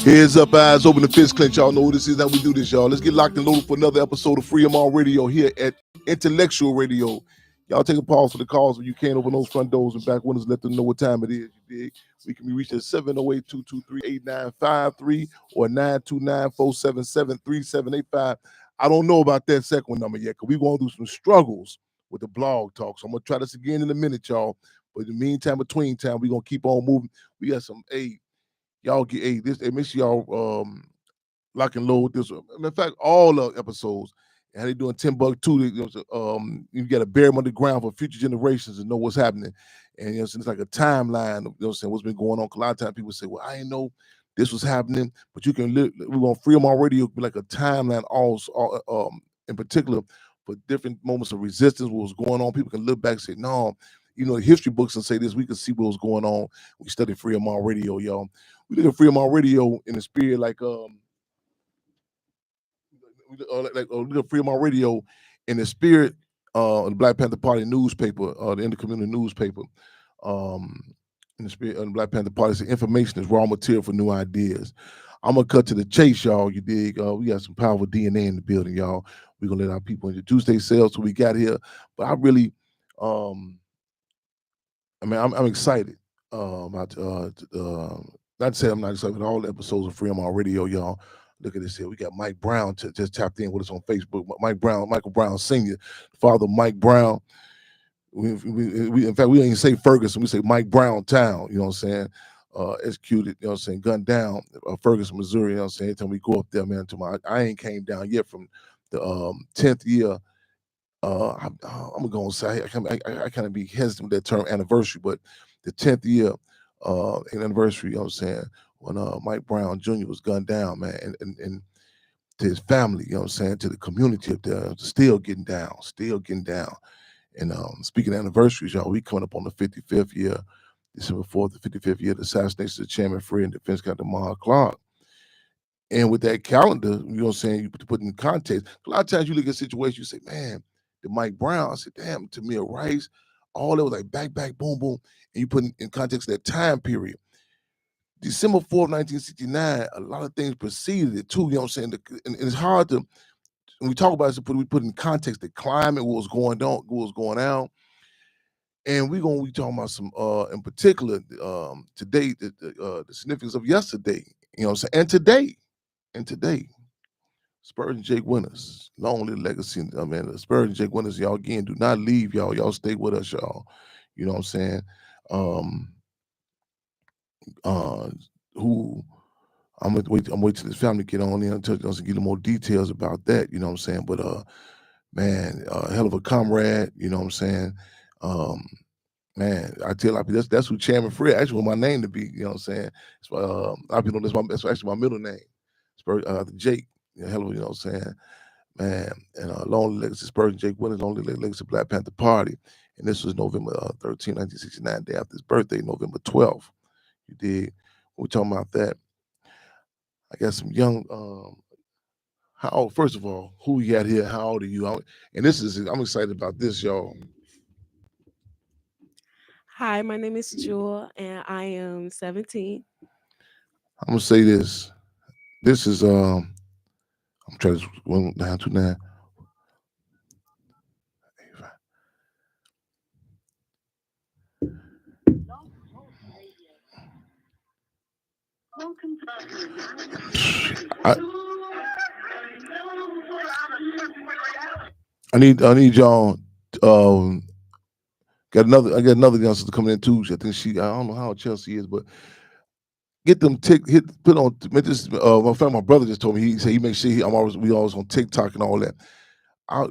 Heads up, eyes open, the fist clench. Y'all know what this is, how we do this, y'all. Let's get locked and loaded for another episode of Free MR Radio here at Intellectual Radio. Y'all take a pause for the calls when you can't open those front doors and back windows. Let them know what time it is. You dig? We can be reached at 708-223-8953 or 929-477-3785. I don't know about that second number yet because we're going through some struggles with the blog talk. So I'm going to try this again in a minute, y'all. But in the meantime, between time, we're going to keep on moving. We got some, y'all get this. Make sure y'all lock and load this. In fact, all the episodes, and they doing $10 too. You got to bury them underground for future generations to know what's happening. And so it's like a timeline of what's been going on. A lot of times people say, "Well, I didn't know this was happening," but you can. We're gonna free them already. It'll be like a timeline, also in particular for different moments of resistance. What was going on? People can look back and say, "No." History books and say this. We can see what was going on. We study Free MR Radio, y'all. We look at Free MR Radio in the spirit, like we look at Free MR Radio in the spirit of the Black Panther Party newspaper, the intercommunity newspaper. In the spirit of the Black Panther Party, so information is raw material for new ideas. I'm gonna cut to the chase, y'all. You dig? We got some powerful DNA in the building, y'all. We're gonna let our people introduce themselves. So we got here, but I really, I'm excited. Not to say I'm not excited about all the episodes of Free MR Radio, y'all. Look at this here. We got Mike Brown just tapped in with us on Facebook. Michael Brown Sr., father of Mike Brown. We in fact, we don't even say Ferguson. We say Mike Brown Town. You know what I'm saying? Executed. You know what I'm saying? Gunned down, Ferguson, Missouri. You know what I'm saying? Every time we go up there, man, I ain't came down yet from the 10th year. I'm gonna say I kind of be hesitant with that term anniversary, but the 10th year anniversary, you know what I'm saying, when Mike Brown Jr. was gunned down, man, and to his family, you know what I'm saying, to the community up there, still getting down. And speaking of anniversaries, y'all, we coming up on the 55th year, December 4th, the 55th year of the assassination of Chairman Fred and Defense Captain Mark Clark. And with that calendar, you know what I'm saying, you put in context. A lot of times you look at situations, you say, man, the Mike Brown, I said, damn, Tamir Rice, all that was like back, boom, boom. And you put in context that time period. December 4th, 1969, a lot of things preceded it too, you know what I'm saying? And it's hard to, when we talk about it, we put in context the climate, what was going on. And we talking about some, in particular, today, the significance of yesterday, you know what I'm saying? And today, Spurgeon Jake Winters, long live legacy. Spurgeon Jake Winters, y'all, again, do not leave, y'all. Y'all stay with us, y'all. You know what I'm saying? Who I'm wait till his family get on in and give them more details about that. You know what I'm saying? But man, hell of a comrade. You know what I'm saying? Man, I tell you, that's who Chairman Fred actually want my name to be. You know what I'm saying? It's, a lot of people know that's actually my middle name. Jake. Hell of, you know what I'm saying? Man, and long legacy Spurgeon Jake Winters, long legacy Black Panther Party. And this was November 13, 1969, day after his birthday, November 12th. You dig? We're talking about that. I got some young, how old, first of all, who we got here? How old are you? And I'm excited about this, y'all. Hi, my name is Jewel, and I am 17. I'm gonna say this. This is I'm trying to 1 9 2 9. I need y'all. I got another youngster coming in too. I think I don't know how Chelsea is, but get them put on. This my brother just told me. He said he makes sure we always on TikTok and all that.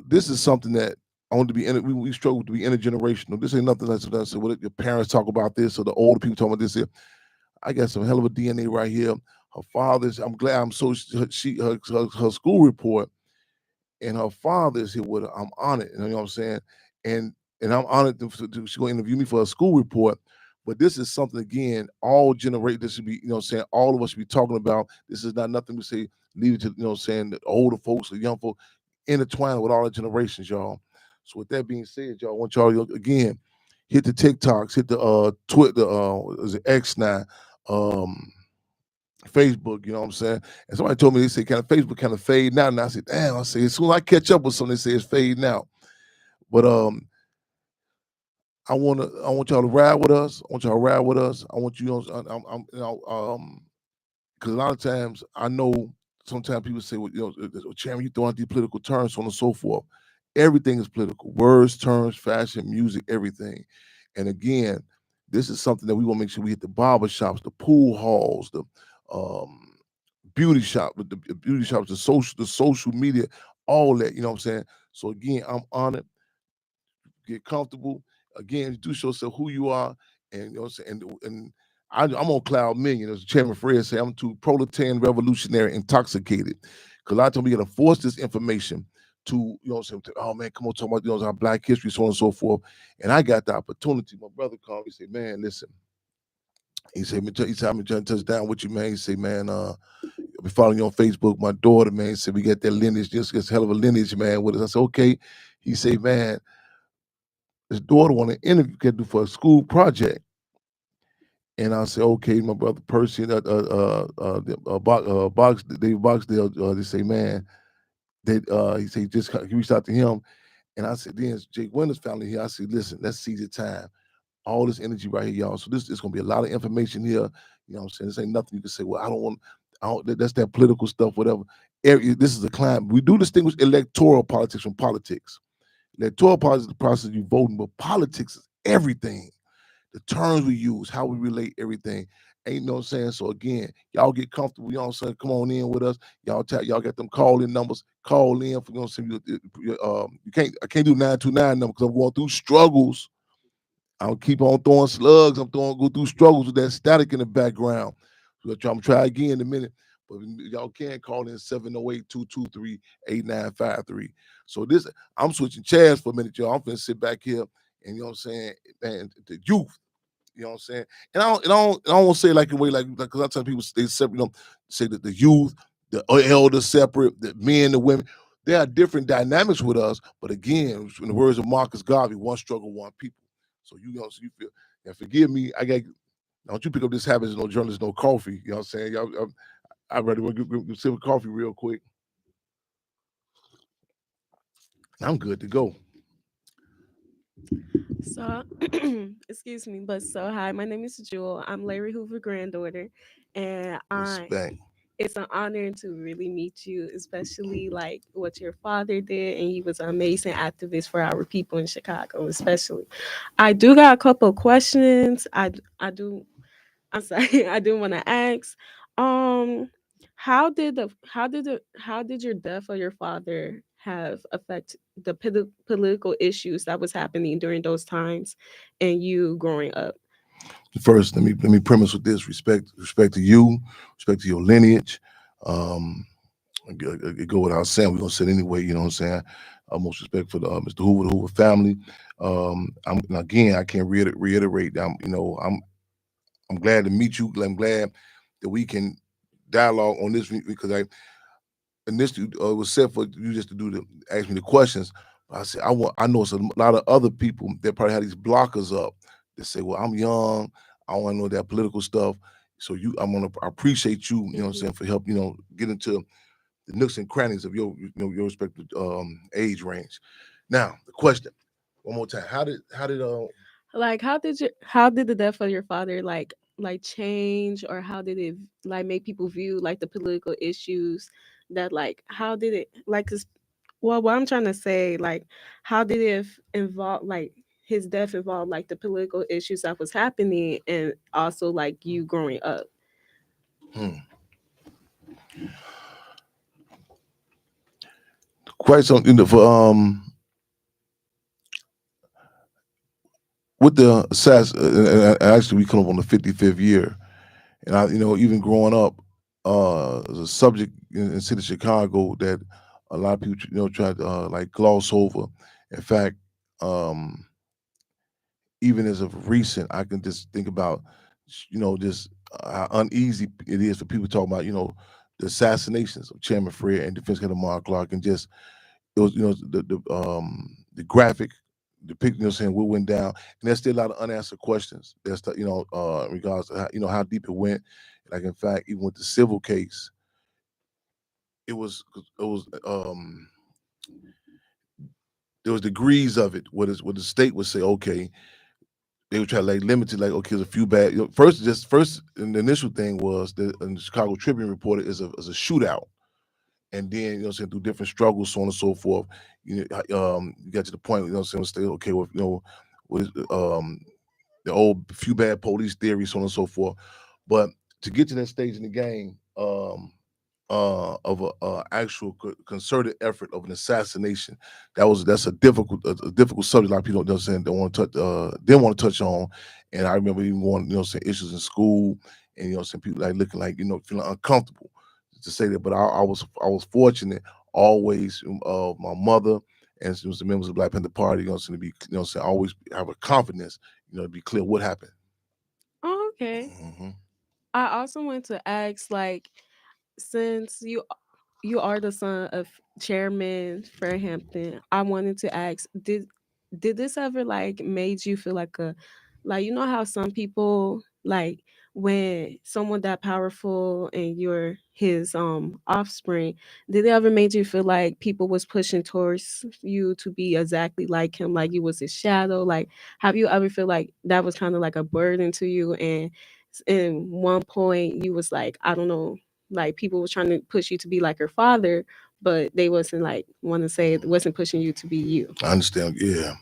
This is something that I want to be. We struggle to be intergenerational. This ain't nothing that's what your parents talk about this or the older people talk about this here. I got some hell of a DNA right here. Her father's. I'm glad. Her school report and her father's here with her. I'm honored. You know what I'm saying? And I'm honored she's going to interview me for a school report. But this is something, again, all generate. This should be, you know what I'm saying, all of us should be talking about. This is not nothing we say, leave it to, you know what I'm saying, the older folks, the young folks, intertwined with all the generations, y'all. So with that being said, y'all, I want y'all, again, hit the TikToks, hit the Twitter, is it X now? Facebook, you know what I'm saying? And somebody told me, they say, kind of Facebook kind of fade now. And I said, damn, I say, as soon as I catch up with something, they say it's fading out. But I want y'all to ride with us. I want y'all to ride with us. I want you, because a lot of times I know sometimes people say, well, Chairman, you throwing out these political terms, so on and so forth. Everything is political. Words, terms, fashion, music, everything. And again, this is something that we want to make sure we hit the barber shops, the pool halls, the um, beauty shops, the social media, all that. You know what I'm saying? So again, I'm honored. Get comfortable. Again, introduce yourself, who you are, and you know what I'm saying. And I'm on cloud million, as Chairman Fred said. I'm too proletarian, revolutionary, intoxicated. Because a lot of times we gotta force this information to, you know what I'm saying. Oh man, come on, talk about our Black history, so on and so forth. And I got the opportunity. My brother called me. He said, "Man, listen." He said, "I'm trying to touch down with you, man." He said, "Man, I've been following you on Facebook. My daughter, man, he said we got that lineage, just hell of a lineage, man, with us." I said, "Okay." He said, "Man, his daughter want to interview get do for a school project." And I said, "Okay." My brother Percy, Box, Dave Boxdale, they say, "Man," he said, he reached out to him. And I said, then Jake Winters family here. I said, "Listen, let's seize the time. All this energy right here, y'all. So this is gonna be a lot of information here. You know what I'm saying? This ain't nothing you can say, well, that's that political stuff, whatever. This is a climb. We do distinguish electoral politics from politics. Electoral politics is the process of you voting, but politics is everything. The terms we use, how we relate, everything. Ain't no saying. So again, y'all get comfortable. You know what I'm saying? Come on in with us. Y'all got them call in numbers. Call in for, you know what I'm saying. You can't. I can't do 929 number because I'm going through struggles. I'll keep on throwing slugs. Go through struggles with that static in the background. So I'm gonna try again in a minute. But y'all can call in 708-223-8953. So this, I'm switching chairs for a minute, y'all. I'm finna sit back here and, you know what I'm saying, man, the youth, you know what I'm saying? And I don't want to say like the way, like, because I tell people they separate, say that the youth, the elders separate, the men, the women. There are different dynamics with us, but again, in the words of Marcus Garvey, one struggle, one people. So so you feel, and forgive me, don't you pick up this habit, no journalist, no coffee. You know what I'm saying? I'd rather go sip of coffee real quick. I'm good to go. So, excuse me, but so hi, my name is Jewel. I'm Larry Hoover granddaughter, and Respect. it's an honor to really meet you, especially like what your father did, and he was an amazing activist for our people in Chicago, especially. I do got a couple of questions. I do. I'm sorry. I do want to ask. Um, how did your death of your father have affect the political issues that was happening during those times, and you growing up? First, let me premise with this: respect to you, respect to your lineage. Um, it go without saying. We're gonna say it anyway. You know what I'm saying? Most respect for Mr. Hoover, the Hoover family. And again, I can't reiterate. I'm glad to meet you. I'm glad that we can dialogue on this because I initially it was set for you just to ask me the questions. But I said I know it's a lot of other people that probably had these blockers up that say, well, I'm young, I want to know that political stuff. So I appreciate you, you know what I'm Hmm. saying, for help, get into the nooks and crannies of your respective age range. Now, the question, one more time. How did Like, how did the death of your father like change, or how did it like make people view like the political issues that like how did it like 'cause well, what I'm trying to say, like, how did it involve, like, his death involve, like, the political issues that was happening and also, like, you growing up? hmm, quite something for with the SAS, actually we come up on the 55th year, and even growing up, as a subject in the city of Chicago that a lot of people, try to like gloss over. In fact, um, even as of recent, I can just think about, just how uneasy it is for people talking about, the assassinations of Chairman Fred and Defense Secretary Mark Clark, and just it was, the graphic depiction, saying what went down, and there's still a lot of unanswered questions. There's in regards to how deep it went. Like in fact, even with the civil case, it was there was degrees of it. Where the state would say, okay, they would try to like limit it, like okay, there's a few bad. First, and the initial thing was the Chicago Tribune reported is a shootout, and then saying through different struggles, so on and so forth. You got to the point, saying, stay okay with with the old few bad police theory, so on and so forth. But to get to that stage in the game, of a actual concerted effort of an assassination. That's a difficult subject. A lot of people don't want to touch didn't want to touch on. And I remember even going saying issues in school, and some people like looking like feeling uncomfortable to say that. But I was fortunate always. My mother and some members of the Black Panther Party, to be always have a confidence, to be clear what happened. Oh, okay. Hmm. I also want to ask, like, since you are the son of Chairman Fairhampton, I wanted to ask, did this ever like made you feel like a, like, you know how some people, like, when someone that powerful and you're his offspring, did it ever made you feel like people was pushing towards you to be exactly like him, like you was his shadow? Like, have you ever feel like that was kind of like a burden to you, and in one point you was like, I don't know, like people was trying to push you to be like her father, but they wasn't like want to say it wasn't pushing you to be you. I understand. Yeah,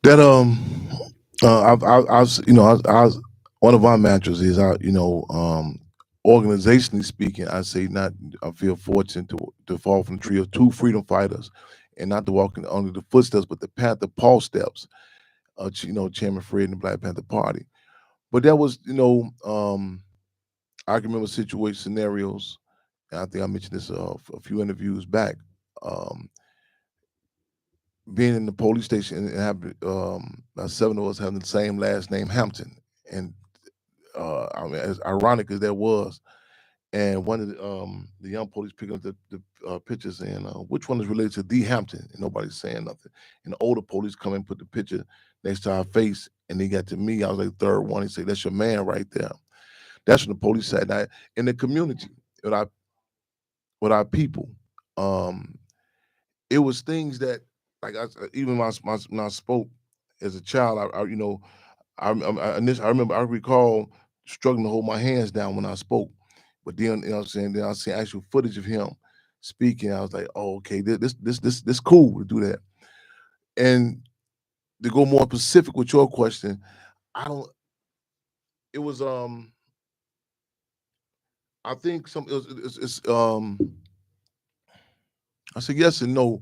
that I was one of my mantras is organizationally speaking, I say not. I feel fortunate to fall from the tree of two freedom fighters, and not to walk in only the footsteps, but the path of Paul steps. Chairman Fred and the Black Panther Party. But that was, I can remember situation scenarios. And I think I mentioned this a few interviews back. Um, Being in the police station and having about seven of us having the same last name, Hampton, and I mean, as ironic as that was, and one of the young police picking up the pictures saying, which one is related to D Hampton, and nobody's saying nothing. And the older police come and put the picture next to our face, and they got to me. I was like third one. He said, "That's your man right there." That's when the police said that in the community with our people. Um, it was things that like even when I spoke as a child, I remember I recall struggling to hold my hands down when I spoke, but then what I'm saying, then I see actual footage of him speaking. I was like, oh, okay, this cool to do that. And to go more specific with your question, I don't. It was I think some it's I said yes and no.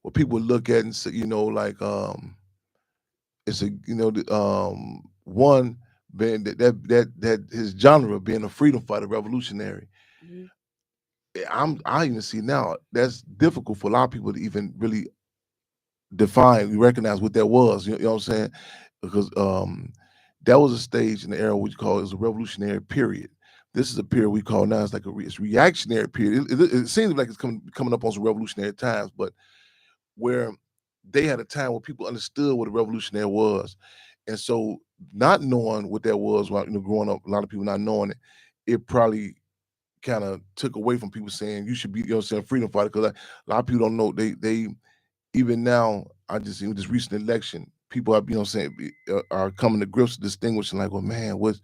What people look at and say, like it's a one being that his genre being a freedom fighter, revolutionary. Mhm. I even see now that's difficult for a lot of people to even really define, recognize what that was. You know what I'm saying? Because that was a stage in the era we call it was a revolutionary period. This is a period we call now it's like it's reactionary period. It seems like it's coming up on some revolutionary times, but where they had a time where people understood what a revolutionary was, and so not knowing what that was while growing up, a lot of people not knowing it, it probably kind of took away from people saying you should be, saying freedom fighter because a lot of people don't know they even now. I just in this recent election, people are are coming to grips with distinguishing like, well, man, what's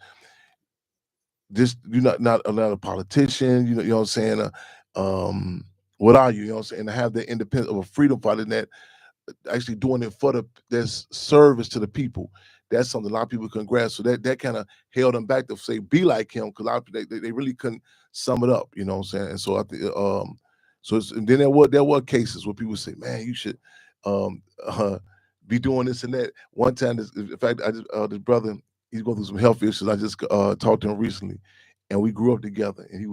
this? You're not another politician, you know what I'm saying? What are you? You know what I'm saying? To have the independence of a freedom fighter that actually doing it for this service to the people. That's something a lot of people can grasp. So that kind of held them back to say be like him because a lot of people they really couldn't sum it up. You know what I'm saying? And so I think and then there were cases where people say, man, you should um uh, be doing this and that. One time, in fact, I just this brother he's going through some health issues. I just talked to him recently, and we grew up together. And he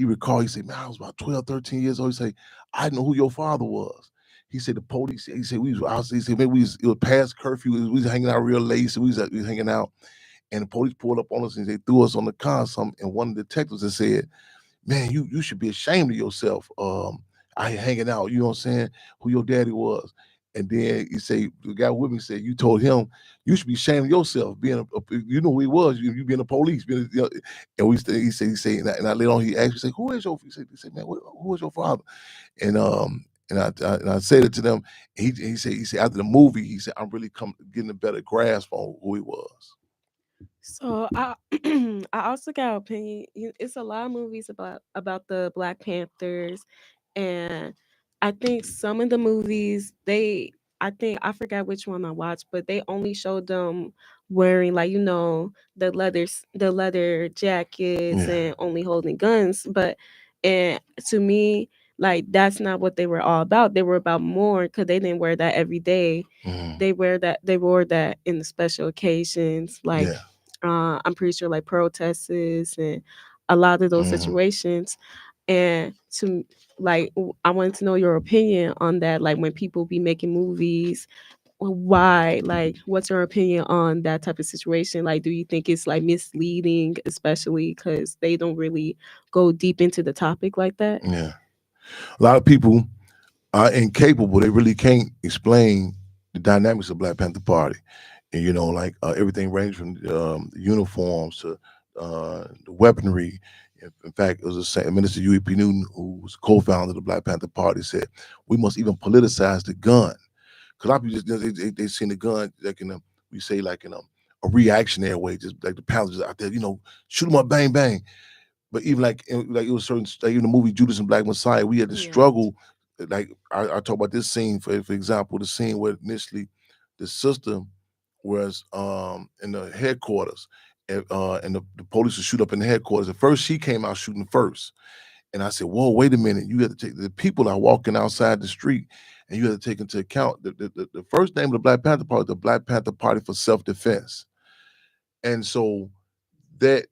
recalled he said, man, I was about 12, 13 years old. He said, I didn't know who your father was. He said the police. He said we was out. He said maybe it was past curfew. We was hanging out real late. So we was hanging out, and the police pulled up on us and they threw us on the car. And one of the detectives had said, "Man, you should be ashamed of yourself. I hanging out. You know what I'm saying? Who your daddy was." And then he say the guy with me said, "You told him you should be ashamed of yourself being you know who he was, you being a police." Being, you know, and he said, and I later on he asked me, say, "Who is your?" He said, "Man, who is your father?" And I said it to them. And he said after the movie, he said, "I'm really getting a better grasp on who he was." So I I also got an opinion. It's a lot of movies about the Black Panthers, and I think some of the movies I think I forgot which one I watched, but they only showed them wearing like the leather jackets Yeah. and only holding guns. But and to me, like that's not what they were all about. They were about more because they didn't wear that every day. Mm-hmm. They wore that in the special occasions like Yeah. I'm pretty sure like protests and a lot of those Mm-hmm. situations. And to I wanted to know your opinion on that. Like when people be making movies, why? Like, what's your opinion on that type of situation? Like, do you think it's like misleading, especially because they don't really go deep into the topic like that? Yeah. A lot of people are incapable. They really can't explain the dynamics of Black Panther Party. And like everything ranged from uniforms to the weaponry. In fact, it was the same Minister UEP Newton, who was co-founder of the Black Panther Party, said we must even politicize the gun. Because a lot of people just they seen the gun like we say like in a reactionary way, just like the Panthers out there, shoot them up, bang bang. But even like it was certain like in the movie Judas and Black Messiah, we had to Yeah. struggle. Like I talk about this scene for example, the scene where initially the sister was in the headquarters and the police would shoot up in the headquarters. At first she came out shooting first. And I said, whoa, wait a minute. You have to take the people are walking outside the street and you have to take into account the first name of the Black Panther Party, the Black Panther Party for Self-Defense. And so the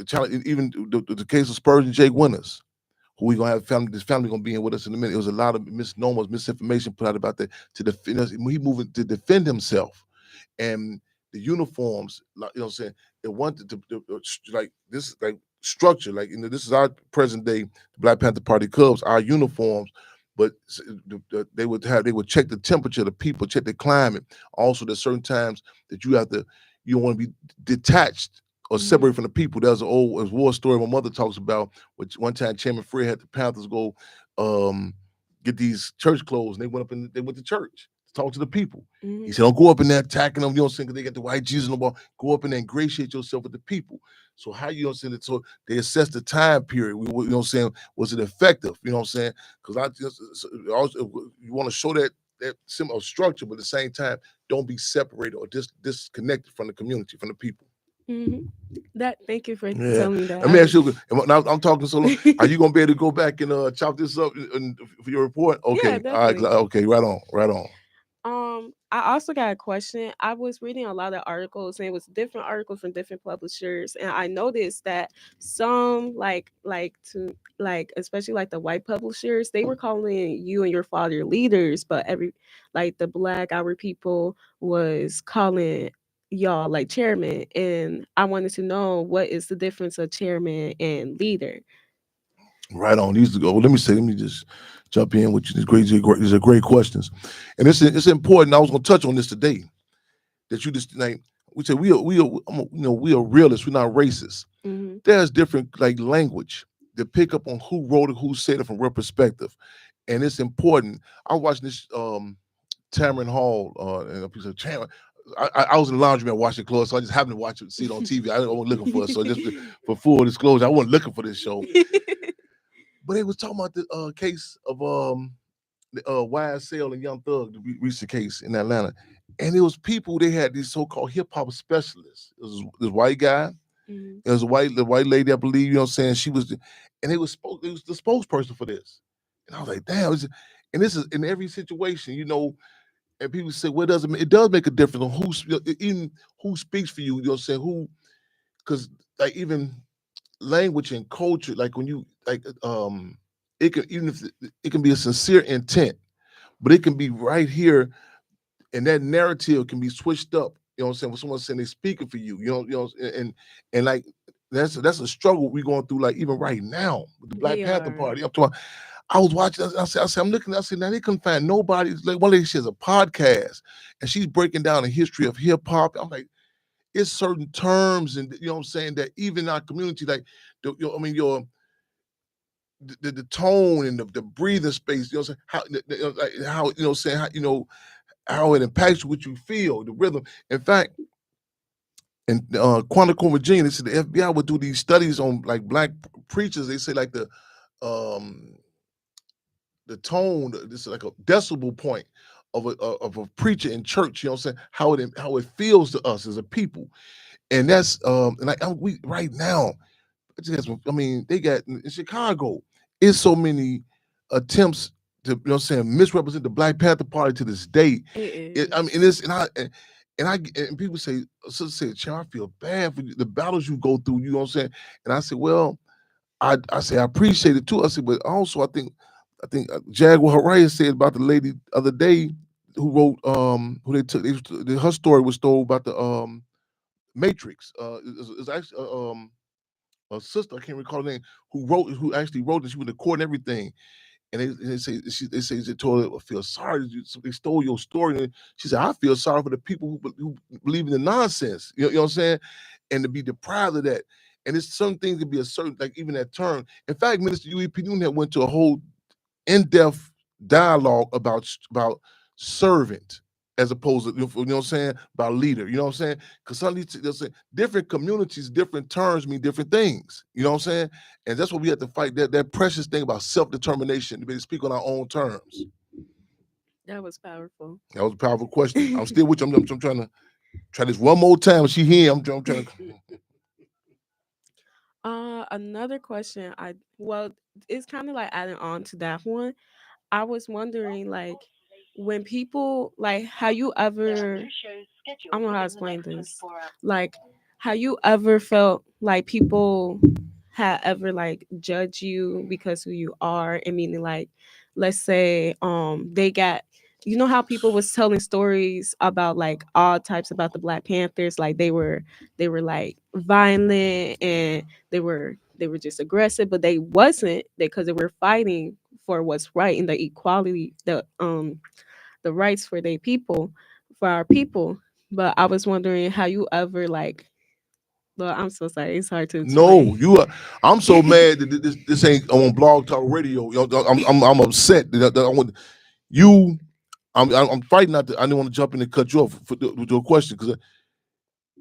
challenge, even the case of Spurs and Jake Winters, who we gonna have this family gonna be in with us in a minute. It was a lot of misnomers, misinformation put out about that to defend us. He moving to defend himself, and the uniforms, like what I'm saying, it wanted to like this like structure, like this is our present day Black Panther Party Cubs, our uniforms. But they would check the temperature of the people, check the climate. Also, there's certain times that you don't want to be detached or Hmm. separated from the people. There's an old war story my mother talks about, which one time Chairman Fred had the Panthers go um, get these church clothes, and they went to church to talk to the people. He Hmm. said, "Don't go up in there attacking them. You know what I'm saying? Because they got the white Jesus on the wall. Go up in there and ingratiate yourself with the people." So how you know what I'm saying? So they assess the time period. You know what I'm saying? Was it effective? You know what I'm saying? Because I just also you want to show that similar structure, but at the same time, don't be separated or disconnected from the community, from the people. Hmm. That. Thank you for Yeah. telling me that. Let me ask you. Now I'm talking so long. Are you gonna be able to go back and chop this up for your report? Yeah, Okay. All right. definitely. Okay. Right on. Right on. I also got a question. I was reading a lot of articles, and it was different articles from different publishers, and I noticed that some especially like the white publishers, they were calling you and your father leaders, but every like the Black our people was calling y'all like chairman, and I wanted to know what is the difference of chairman and leader. Right on. These go. Let me say. Let me just jump in with you. These are great questions, and it's important. I was gonna touch on this today. That you just like we say we are realists. We're not racist. Hmm. There's different like language that pick up on who wrote it, who said it from real perspective, and it's important. I was watching this Tamron Hall and a piece of Tamron. I was in the laundry man watching clothes, so I just happened to watch it, see it on TV. I wasn't looking for it, so just for full disclosure, I wasn't looking for this show. But they was talking about the case of the YSL and Young Thug, the recent case in Atlanta, and it was people. They had these so-called hip hop specialists. It was this white guy. Hmm. It was the white lady, I believe. You know what I'm saying? She was, and it was the spokesperson for this. And I was like, damn. And this is in every situation, and people say, well, it does make a difference on even who speaks for you. You know what I'm saying? Because like even language and culture, like when you like, it can even if it can be a sincere intent, but it can be right here, and that narrative can be switched up. You know what I'm saying? When someone's saying they're speaking for you, and like that's a struggle we're going through, like even right now with the Black We Panther are. Party. I'm talking. I was watching. I said, I'm looking. I said, now they couldn't find nobody. Like one lady, she has a podcast, and she's breaking down the history of hip hop. I'm like, it's certain terms, and you know what I'm saying, that even in our community, like, I mean, the tone and the breathing space. You know what I'm saying? How you know saying how it impacts what you feel, the rhythm. In fact, in Quantico, Virginia, they said the FBI would do these studies on like black preachers. They say like um the tone, this is like a decibel point of a preacher in church. You know what I'm saying? How it feels to us as a people, and that's and like we right now. I mean, they got in Chicago. It's so many attempts to, you know what I'm saying, misrepresent the Black Panther Party to this day. It I mean, is. and it's and people say, sister say, Child, I feel bad for you, the battles you go through. You know what I'm saying? And I said, well, I say I appreciate it too. I said, but also I think Jaguar Haraya said about the lady the other day who wrote who her story was told about the Matrix. It's actually a sister, I can't recall her name, who actually wrote it. She was in court and everything. And they say they told her, I feel sorry that they stole your story. And she said, I feel sorry for the people who believe in the nonsense. You know what I'm saying? And to be deprived of that. And it's some things can be a certain, like even that term. In fact, Minister UEP Newton went to a whole in-depth dialogue about servant as opposed to, you know what I'm saying, about leader. You know what I'm saying? Because some of these different communities, different terms mean different things. You know what I'm saying? And that's what we have to fight, that precious thing about self-determination, to be able to speak on our own terms. That was powerful. That was a powerful question. I'm still with you. I'm trying to try this one more time. She here. I'm trying to. Another question. Well, it's kind of like adding on to that one. I was wondering, like, when people like, how you ever, I don't know how to explain this. Like, how you ever felt like people had ever like judge you because who you are, and meaning like, let's say they got, you know how people was telling stories about like all types about the Black Panthers, like they were like violent, and they were just aggressive, but they wasn't, because they were fighting for what's right and the equality, the rights for their people, for our people. But I was wondering how you ever like, well, I'm so sorry, it's hard to explain. No, you are. I'm so mad that this ain't on Blog Talk Radio. I'm upset that I want you. I'm fighting not to. I didn't want to jump in and cut you off with your question, because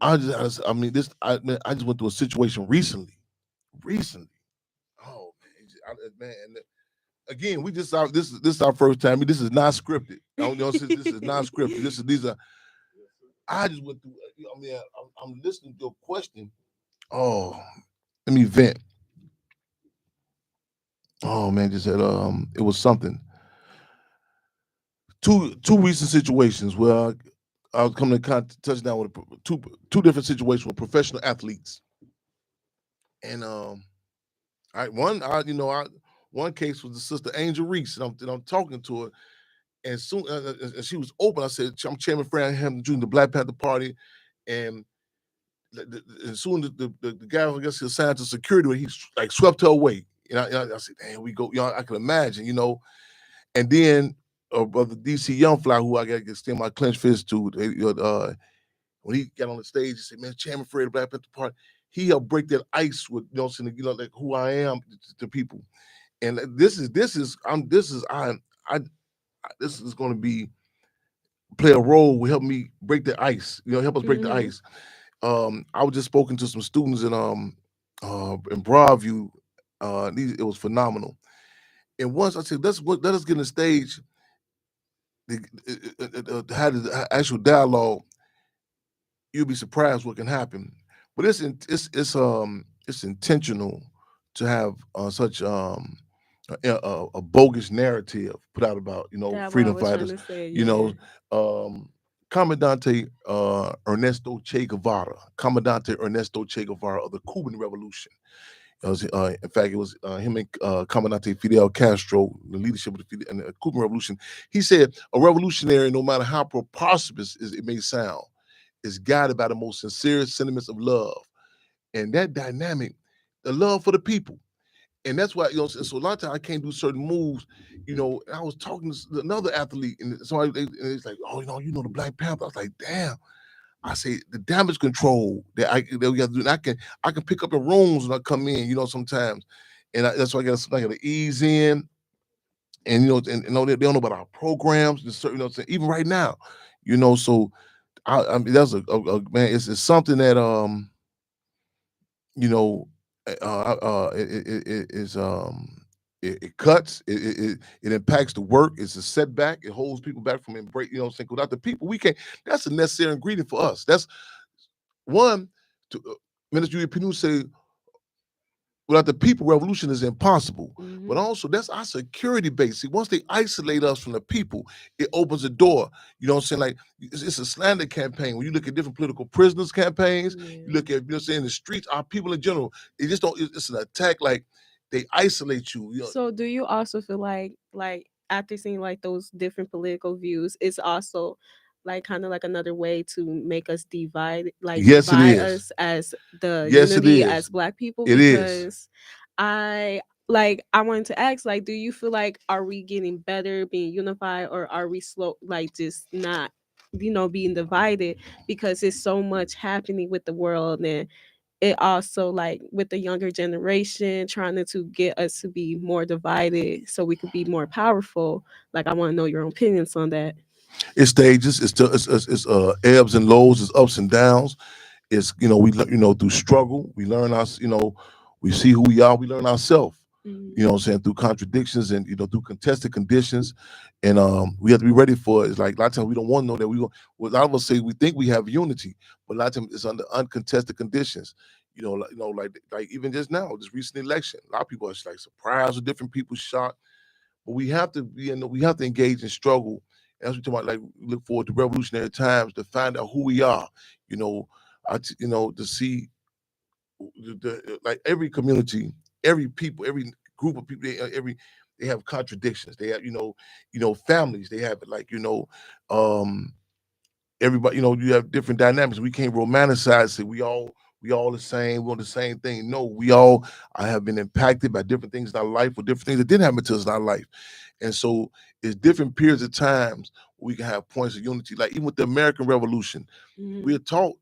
I mean this. Man, I just went through a situation recently. Recently, oh man, and again, we just this is our first time. I mean, this is not scripted. This is not scripted. These are. I just went through. I mean, I'm listening to your question. Oh, let me vent. Oh man, just said it was something. Two recent situations where I was coming to touchdown with two different situations with professional athletes, and I one I you know I one case was the sister Angel Reese, and I'm talking to her, and soon and she was open. I said, I'm Chairman Fran Hampton Jr., the Black Panther Party, and and soon the guy, I guess, he assigned to security, he like swept her away. I said, damn, we go. I can imagine. And then brother DC Youngfly, who I got to extend my clenched fist to, when he got on the stage, he said, "Man, Chairman Fred of Black Panther Party." He helped break that ice with, like who I am to people. And this is going to be play a role with help me break the ice. Help us break the Hmm. ice. I was just spoken to some students in Broadview. It was phenomenal. And once I said, let us get on the stage, had the actual dialogue. You'll be surprised what can happen. But it's intentional to have such a bogus narrative put out about That's what I freedom was trying fighters. to say. You Yeah. know, Commandante Ernesto Che Guevara, Commandante Ernesto Che Guevara of the Cuban Revolution. In fact, it was him and Commandante Fidel Castro, the leadership of the Cuban Revolution. He said, a revolutionary, no matter how preposterous it may sound, is guided by the most sincere sentiments of love. And that dynamic, the love for the people. And that's why, so a lot of times I can't do certain moves. And I was talking to another athlete, and somebody, and it's like, oh, the Black Panther. I was like, damn. I say the damage control that we have to do. And I can pick up the rooms when I come in, sometimes, and that's why I got to ease in, and they don't know about our programs, and certain, even right now, So I mean, that's man. It's something that you know, it is it cuts, it impacts the work. It's a setback. It holds people back from embrace. Without the people, we can't. That's a necessary ingredient for us. That's one. To, Minister Pinu say, without the people, revolution is impossible. But Hmm. also, that's our security base. See, once they isolate us from the people, it opens the door. You know what I'm saying? Like, it's a slander campaign. When you look at different political prisoners campaigns, you Yeah. look at, the streets, our people in general, they just don't, it's an attack. Like, they isolate you. So do you also feel like after seeing like those different political views, it's also like kind of like another way to make us Yes, it divide is. us as the Yes, it unity is. as black people? It is. Because I I wanted to ask, like, do you feel like are we getting better being unified, or are we slow, like just not being divided, because it's so much happening with the world, and it also like with the younger generation trying to get us to be more divided so we could be more powerful. Like, I want to know your opinions on that. It's stages. It's ebbs and lows. It's ups and downs. It's through struggle we learn us. We see who we are. We learn ourselves. Mhm. What I'm saying, through contradictions and through contested conditions, and we have to be ready for it. It's like a lot of times we don't want to know that we. Well, a lot of us say we think we have unity, but a lot of times it's under uncontested conditions. Like even just now, this recent election, a lot of people are like surprised with different people shot. But we have to we have to engage in struggle. As we talk about, like, look forward to revolutionary times to find out who we are. You know, to see like every community, every people, every group of people, they have contradictions. They have families. They have like um everybody. You have different dynamics. We can't romanticize it. We all the same. We want the same thing. No, we all I have been impacted by different things in our life, or different things that didn't happen to us in our life. And so it's different periods of times we can have points of unity. Like even with the American Revolution, we're Mhm. taught,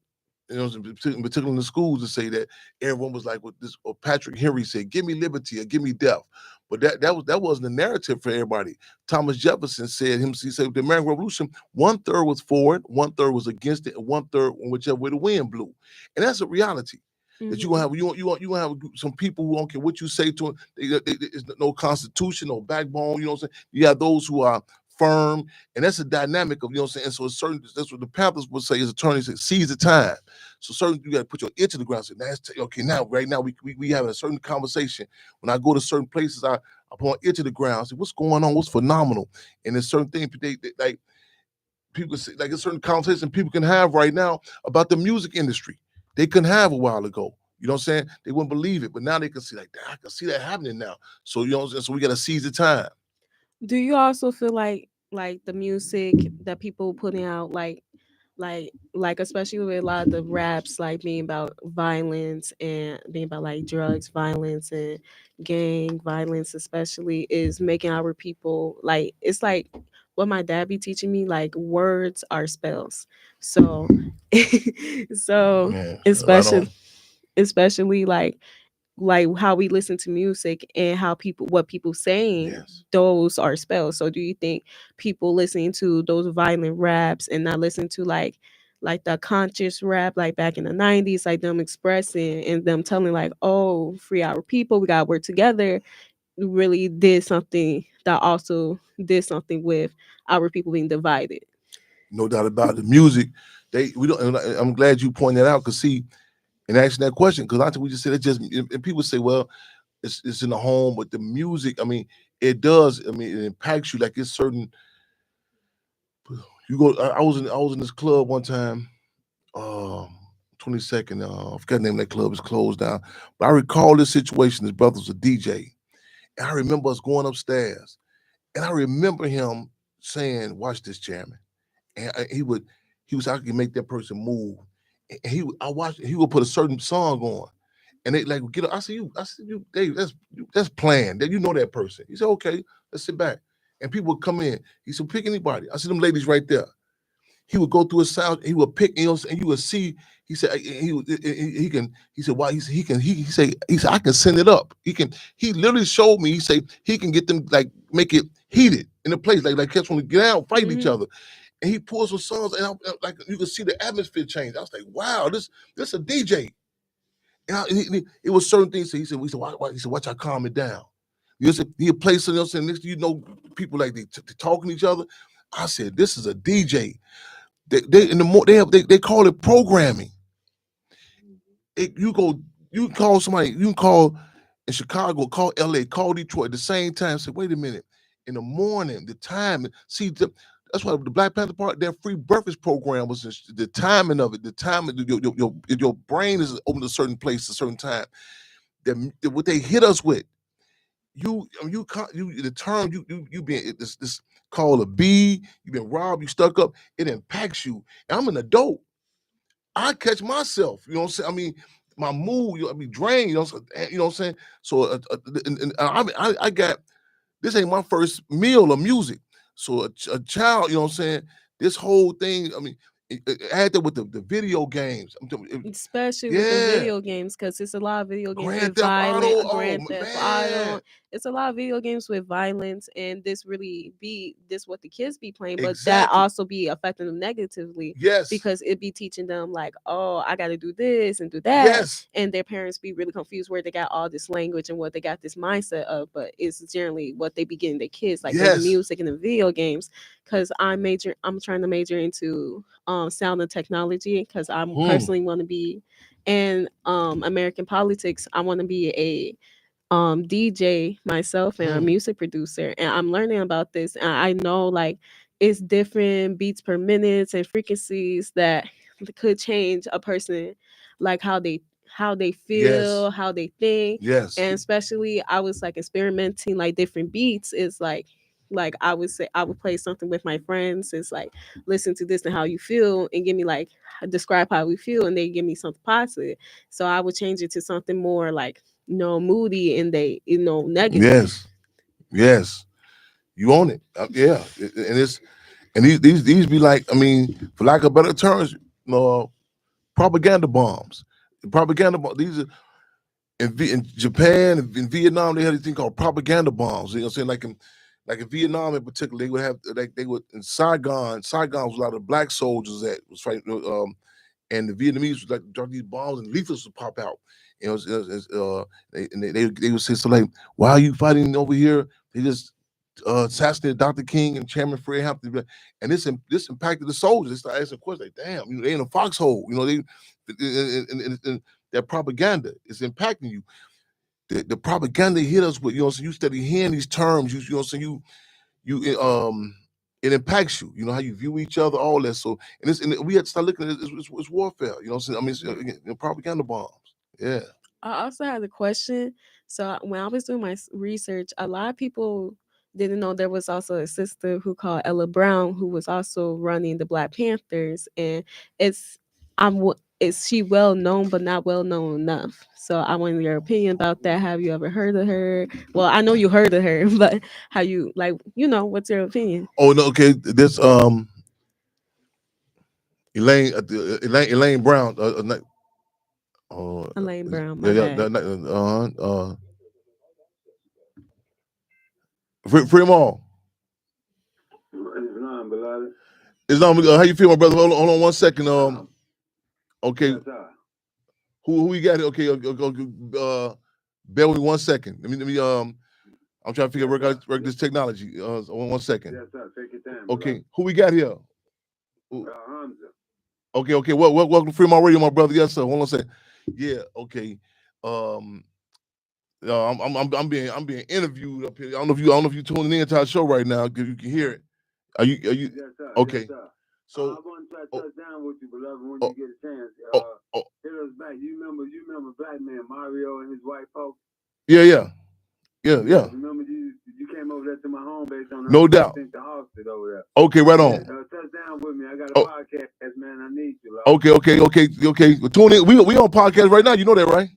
in particular in the schools, to say that everyone was like what this or Patrick Henry said, "Give me liberty or give me death." But that wasn't the narrative for everybody. Thomas Jefferson said he said with the American Revolution, 1/3 was for it, 1/3 was against it, and 1/3 whichever way the wind blew. And that's a reality. That you're gonna Mhm. have you gonna have some people who don't care what you say to them. There's no constitution, no backbone. You know what I'm saying? You have those who are firm, and that's a dynamic of, what I'm saying. And so it's certain, that's what the Panthers would say, as attorneys, seize the time. So certain, you got to put your ear to the ground and say, okay, now right now we having a certain conversation. When I go to certain places, I put my ear to the ground, I say, what's going on, what's phenomenal. And there's certain things like people say, like a certain conversation people can have right now about the music industry they couldn't have a while ago. You know what I'm saying? They wouldn't believe it, but now they can see, like, I can see that happening now. So you know what I'm saying? So we got to seize the time. Do you also feel like the music that people putting out, like especially with a lot of the raps, like being about violence and being about like drugs, violence, and gang violence, especially, is making our people like, it's like what my dad be teaching me, like words are spells. So so Yeah, right especially on. especially like how we listen to music and how people what people saying, Yes. those are spells. So do you think people listening to those violent raps and not listening to like the conscious rap, like back in the 90s, like them expressing and them telling like, oh, free our people, we gotta work together, really did something that also did something with our people being divided? No doubt about it. Music, they we don't. And I'm glad you pointed that out, because see, and asking that question, because I think we just said it just, and people say, well, it's in the home, but the music, I mean, it does. I mean, it impacts you. Like it's certain. You go. I was in this club one time. Um, 22nd. I forgot the name of that club. It's closed down. But I recall this situation. His brother was a DJ, and I remember us going upstairs, and I remember him saying, "Watch this, Chairman." And he was, I could make that person move. And I watched. He would put a certain song on, And they like get up. I said you, Dave, that's planned. That you know that person. He said, okay, let's sit back. And people would come in. He said, pick anybody. I see them ladies right there. He would go through his sound. He would pick, and you would see. He said he can. He said why he can. He said I can send it up. He can. He literally showed me. He said he can get them like make it heated in a place like cats want to get out fighting each other. And he pulls some songs and like you can see the atmosphere change. I was like, wow, this a DJ. And it was certain things. He said, why? He said, watch I calm it down. You said he'll play something else, and next you know people like they talking to each other. I said, this is a DJ. They in the more they call it programming. You can call somebody, you can call in Chicago, call LA, call Detroit at the same time. Say, wait a minute, in the morning, the time. See, that's why the Black Panther Party, their free breakfast program was the timing of it. The time your brain is open to a certain place, a certain time. What they hit us with, the term you being this called a B, you been robbed, you stuck up, it impacts you. And I'm an adult. I catch myself, you know what I'm saying? I mean, my mood, I be drained, you know what I'm saying? So I got, this ain't my first meal of music. So a child, you know what I'm saying? This whole thing, I mean, add that with the video games. Especially with the video games, because it's a lot of video games Grand with Theft Auto, Grand Theft Auto. man. It's a lot of video games with violence, and this really be this what the kids be playing, but that Exactly. also be affecting them negatively. Yes. Because it be teaching them like, oh, I got to do this and do that. Yes. And their parents be really confused where they got all this language and what they got this mindset of, but it's generally what they be getting their kids, like the Yes. music and the video games. Because I'm trying to major into sound and technology, because I'm personally want to be in American politics. I want to be a DJ myself and a music producer, and I'm learning about this. And I know like it's different beats per minute and frequencies that could change a person, like how they feel, Yes. how they think. Yes. And especially I was like experimenting like different beats. Is like I would say I would play something with my friends. It's like, listen to this and how you feel, and give me like describe how we feel, and they give me something positive. So I would change it to something more like, moody, and they negative. Yes. Yes. You own it. Yeah. And these be like, I mean, for lack of better terms, propaganda bombs. These are in Japan, in Vietnam, they had this thing called propaganda bombs. You know what I'm saying? Like in Vietnam in particular, they would have they would in Saigon. Saigon was a lot of black soldiers that was fighting, and the Vietnamese would like drop these bombs and leaflets would pop out. You know, they would say so like, why are you fighting over here? They just assassinated Dr. King and Chairman Fred Hampton, and this impacted the soldiers. They started asking questions like, damn, they in a foxhole. And that propaganda is impacting you. The propaganda hit us with, so you study hearing these terms, it impacts you, how you view each other, all that. So, and we had to start looking at it, it's warfare, what I'm saying? I mean, it's, propaganda bombs. Yeah. I also had a question. So when I was doing my research, a lot of people didn't know there was also a sister who called Ella Brown, who was also running the Black Panthers, and it's is she well known but not well known enough? So I wanted your opinion about that. Have you ever heard of her? Well, I know you heard of her, but how you what's your opinion? Oh no, okay. This Elaine Brown. Elaine Brown, my yeah, bad. Free them all. Islam, how you feel, my brother? Hold on 1 second. Okay. Who we got here? Okay, bear with me 1 second. Let me I'm trying to figure work this technology. 1 second. Yes, sir. Take your time. Okay, who we got here? Okay. Welcome to Fremont Radio, my brother. Yes, sir. Hold on a second. Yeah. Okay. I'm being interviewed up here. I don't know if you tuning in to our show right now. If you can hear it. Are you? Yes, sir. Okay. Yes, sir. So I want to try to touch down with you, beloved, when you get a chance. Hit us back. You remember Black Man Mario and his white folks? Yeah. Remember you came over there to my home base on no doubt. The hospital over there. Okay, right on. Touch down with me. I got a podcast, man. I need you. Okay. Tune in. We on podcast right now. You know that, right?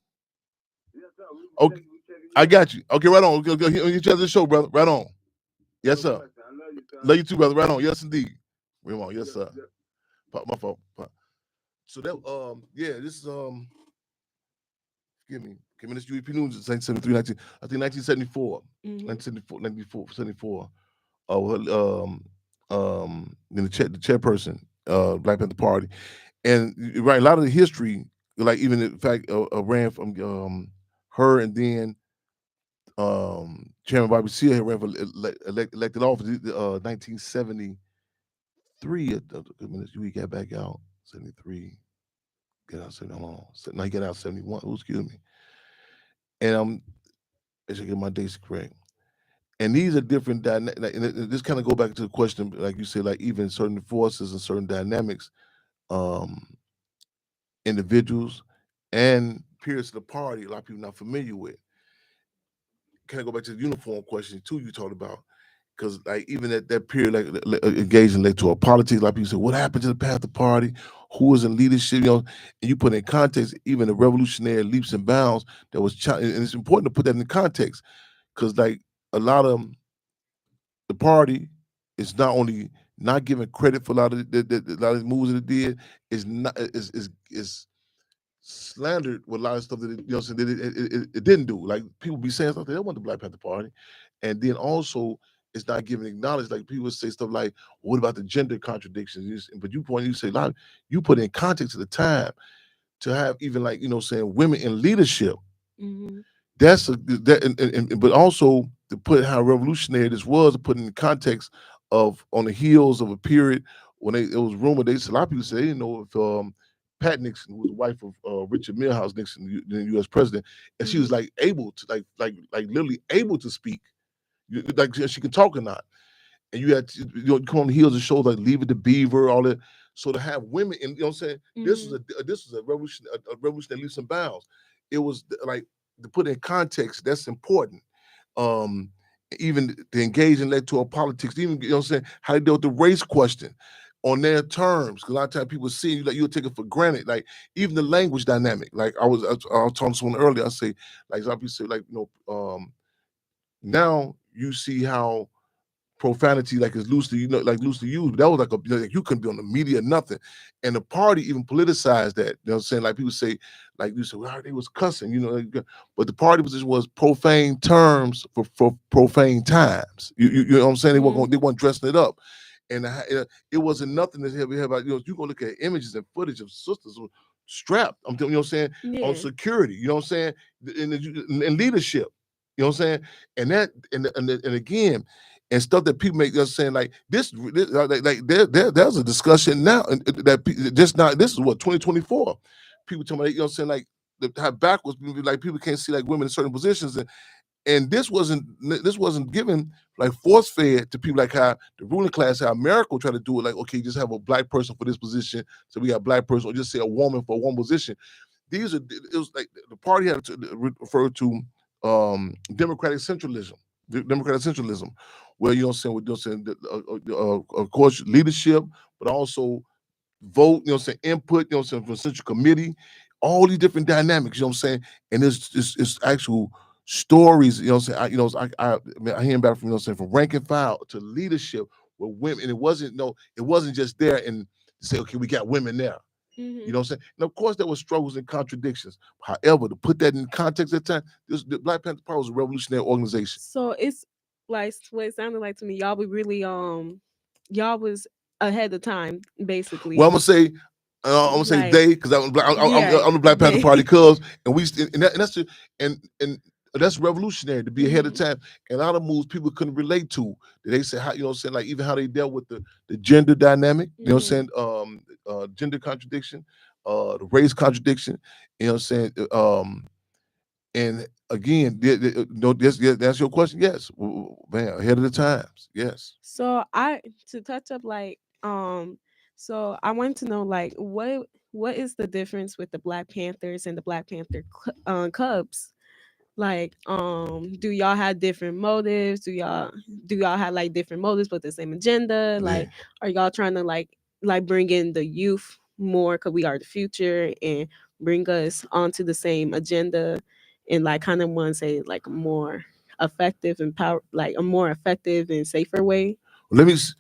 Okay, I got you. Okay, right on. Okay, get each other the show, brother. Right on. Yes, sir. I love you, son. Love you too, brother. Right on. Yes, indeed. Right on. Yes, sir. My fault. So that yeah, this is give me this UEP News 1973, I think 1974. Mm-hmm. 1974, 74. Oh, then the chairperson, Black Panther Party, and you're right. A lot of the history, like even in fact, ran from her, and then Chairman Bobby Seale had ran for elected office 1973. We got back out 73. Get out 70. Hold on. Now he got out 71. Oh, excuse me. And I should get my dates correct. And these are different dynamics. Like, and this kind of go back to the question, like you said, like even certain forces and certain dynamics, um, individuals and periods of the party. A lot of people not familiar with. Kind of go back to the uniform question too. You talked about because like even at that period, like engaged in electoral politics, a lot of people say, "What happened to the Panther Party? Who was in leadership?" And you put in context even the revolutionary leaps and bounds that was, and it's important to put that in context because like a lot of the party is not only not giving credit for a lot of a lot of the moves that it did, is not is slandered with a lot of stuff that that it didn't do. Like people be saying stuff they don't want the Black Panther Party, and then also it's not giving acknowledged. Like people say stuff like, "What about the gender contradictions?" But you say a lot. You put in context at the time to have even like saying women in leadership. Mm-hmm. That's that, but also to put how revolutionary this was, to put in the context of on the heels of a period when it was rumored. A lot of people say they didn't know if Pat Nixon, who was the wife of Richard Milhouse Nixon, the U.S. president, and she was Mm-hmm. like able to like literally able to speak, like she can talk or not. And you had come on the heels of shows like Leave It to Beaver, all that. So to have women, and what I'm saying, Mm-hmm. this was a revolution, a revolution that leaps and bounds. It was like to put in context. That's important. Um, Even the engage in electoral politics, even what I'm saying, how they deal with the race question on their terms. Because a lot of times people see you like you'll take it for granted. Like even the language dynamic. Like I was talking to someone earlier. I say like some people say like now you see how profanity like is loosely like loosely used. That was like you couldn't be on the media, nothing. And the party even politicized that. You know what I'm saying? Like people say, like you say, well, they was cussing, but the party position was profane terms for profane times. You know what I'm saying? They Mm-hmm. weren't dressing it up. And it wasn't nothing that we have about, you go look at images and footage of sisters who strapped, I'm telling you, know what I'm saying, on Yeah. security, you know what I'm saying, in leadership, you know what I'm saying, and that and again, and stuff that people make us saying like this like there's a discussion now that just not this is what 2024 people talking about, saying like how backwards, like people can't see like women in certain positions, and this wasn't given like force fed to people like how the ruling class, how America will try to do it, like okay, just have a black person for this position, so we got a black person, or just say a woman for one position. It was like the party had to refer to democratic centralism, where of course leadership, but also vote, input, from central committee, all these different dynamics, you know what I'm saying, and it's actual stories, I hear back from from rank and file to leadership with women, and it wasn't just there and say okay we got women there. Mm-hmm. You know what I'm saying? And of course, there were struggles and contradictions. However, to put that in context at the time, the Black Panther Party was a revolutionary organization. So it's like what it sounded like to me. Y'all were really y'all was ahead of time, basically. Well, I'm gonna say Like they because yeah, I'm the Black Panther they. Party cuz, and we and that's revolutionary to be ahead of Mm-hmm. time. And a lot of moves people couldn't relate to. They say how like even how they dealt with the gender dynamic. You know what Mm-hmm. I'm saying? Gender contradiction, the race contradiction. You know what I'm saying? And again, that's your question. Yes, man, ahead of the times. Yes. So I to touch up like so I want to know like what is the difference with the Black Panthers and the Black Panther Cubs? Like do y'all have different motives? Do y'all have like different motives but the same agenda? Yeah. Like are y'all trying to like bring in the youth more cuz we are the future and bring us onto the same agenda and like kind of want to say like a more effective and power, like a more effective and safer way. Let me say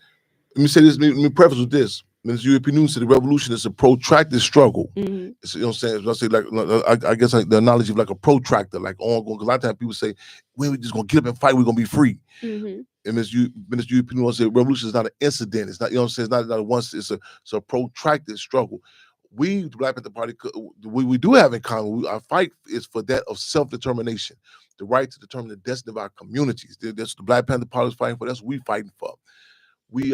this. Let me preface with this. As European Union said, the revolution is a protracted struggle. Mm-hmm. It's, you know what I'm saying? I say like I guess like the analogy of like a protractor, like ongoing. Because a lot of times people say, "When we just gonna get up and fight, we're gonna be free." Mm-hmm. And as European Union said, revolution is not an incident. It's not, you know what I'm saying? It's not a once. It's a protracted struggle. We, the Black Panther Party, we do have in common. Our fight is for that of self-determination, the right to determine the destiny of our communities. That's the Black Panther Party is fighting for. That's what we fighting for. We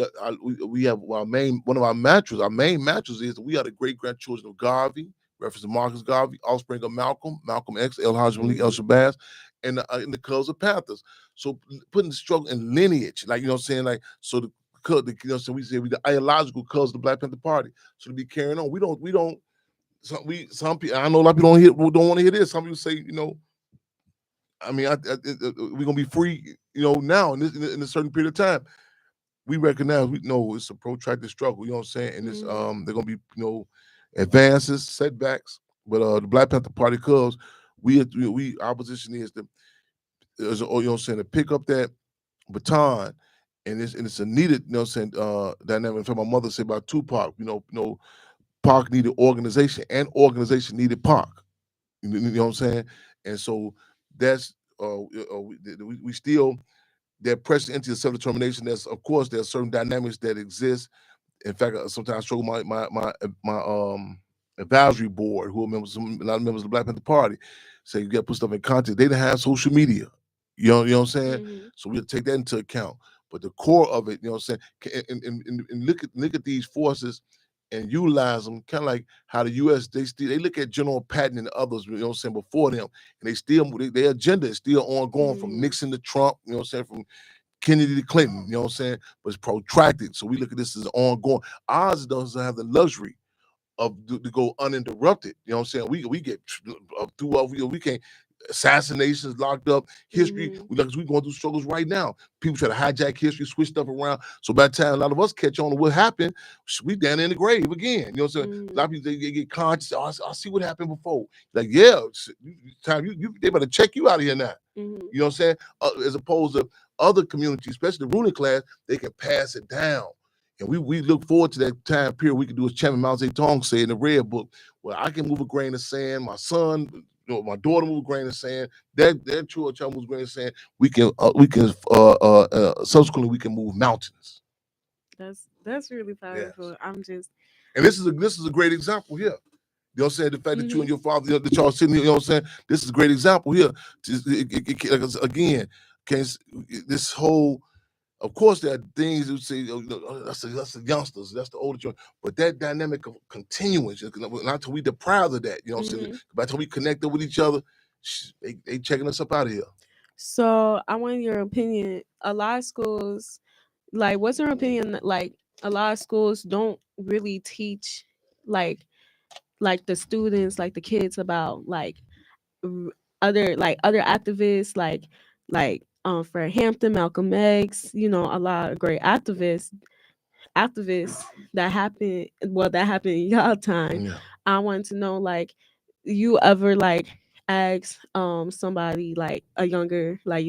have our main one of our mantras. Our main mantras is that we are the great grandchildren of Garvey, reference to Marcus Garvey, offspring of Malcolm X, El Hajj Malik, El Shabazz, and the Cubs of Panthers. So putting the struggle in lineage, like you know what I'm saying, like so you know, so we say we the ideological cause of the Black Panther Party. So to be carrying on, we don't. Some people I know a lot of people don't want to hear this. Some people say, you know, I mean, we're gonna be free, you know, now in a certain period of time. We recognize we know it's a protracted struggle, you know what I'm saying? And it's they're gonna be, you know, advances, setbacks. But the Black Panther Party Cubs, we our position is you know what I'm saying, to pick up that baton and it's a needed, you know what I'm saying, dynamic. In fact, my mother said about Tupac, Pac needed organization and organization needed Pac. You know what I'm saying? And so that's we still they're pressed into self-determination. Of course, there's certain dynamics that exist. In fact, sometimes I struggle my advisory board, who are a lot of members of the Black Panther Party, say you got to put stuff in context. They didn't have social media. You know what I'm saying? Mm-hmm. So we have to take that into account. But the core of it, you know what I'm saying, and look at these forces and utilize them, kind of like how the U.S. They look at General Patton and others, you know what I'm saying, before them, and their agenda is still ongoing from Mm-hmm. Nixon to Trump, you know what I'm saying, from Kennedy to Clinton, you know what I'm saying, but it's protracted. So we look at this as ongoing. Ours doesn't have the luxury to go uninterrupted. You know what I'm saying? We get through we can't assassinations locked up history. Mm-hmm. We going through struggles right now. People try to hijack history, switch stuff around. So by the time a lot of us catch on to what happened, we down in the grave again. You know what I'm saying? A lot of people they get conscious. Oh, I see what happened before. Like time they better check you out of here now. Mm-hmm. You know what I'm saying? As opposed to other communities, especially the ruling class, they can pass it down. And we look forward to that time period. We can do as Chairman Mao Zedong said in the Red Book, where I can move a grain of sand. My son, my daughter move a grain of sand. Their child moves a grain of sand. We can subsequently we can move mountains. That's really Yes. powerful. I'm just And this is a great example here. You know what I'm saying? The fact that you and your father, that y'all sitting here, you know what I'm saying? This is a great example here. Again, this whole, of course, there are things that say, that's the youngsters, that's the older children, but that dynamic of continuance, not until we deprived of that, you know what I'm saying? By the time we connect up with each other, they checking us up out of here. So I want your opinion. A lot of schools, like, what's your opinion? Like, a lot of schools don't really teach, like, the students, like the kids, about like r- other activists, for Hampton, Malcolm X. You know, a lot of great activists that happened. Well, that happened in y'all time. Yeah. I wanted to know, like, you ever like ask somebody like a younger, like,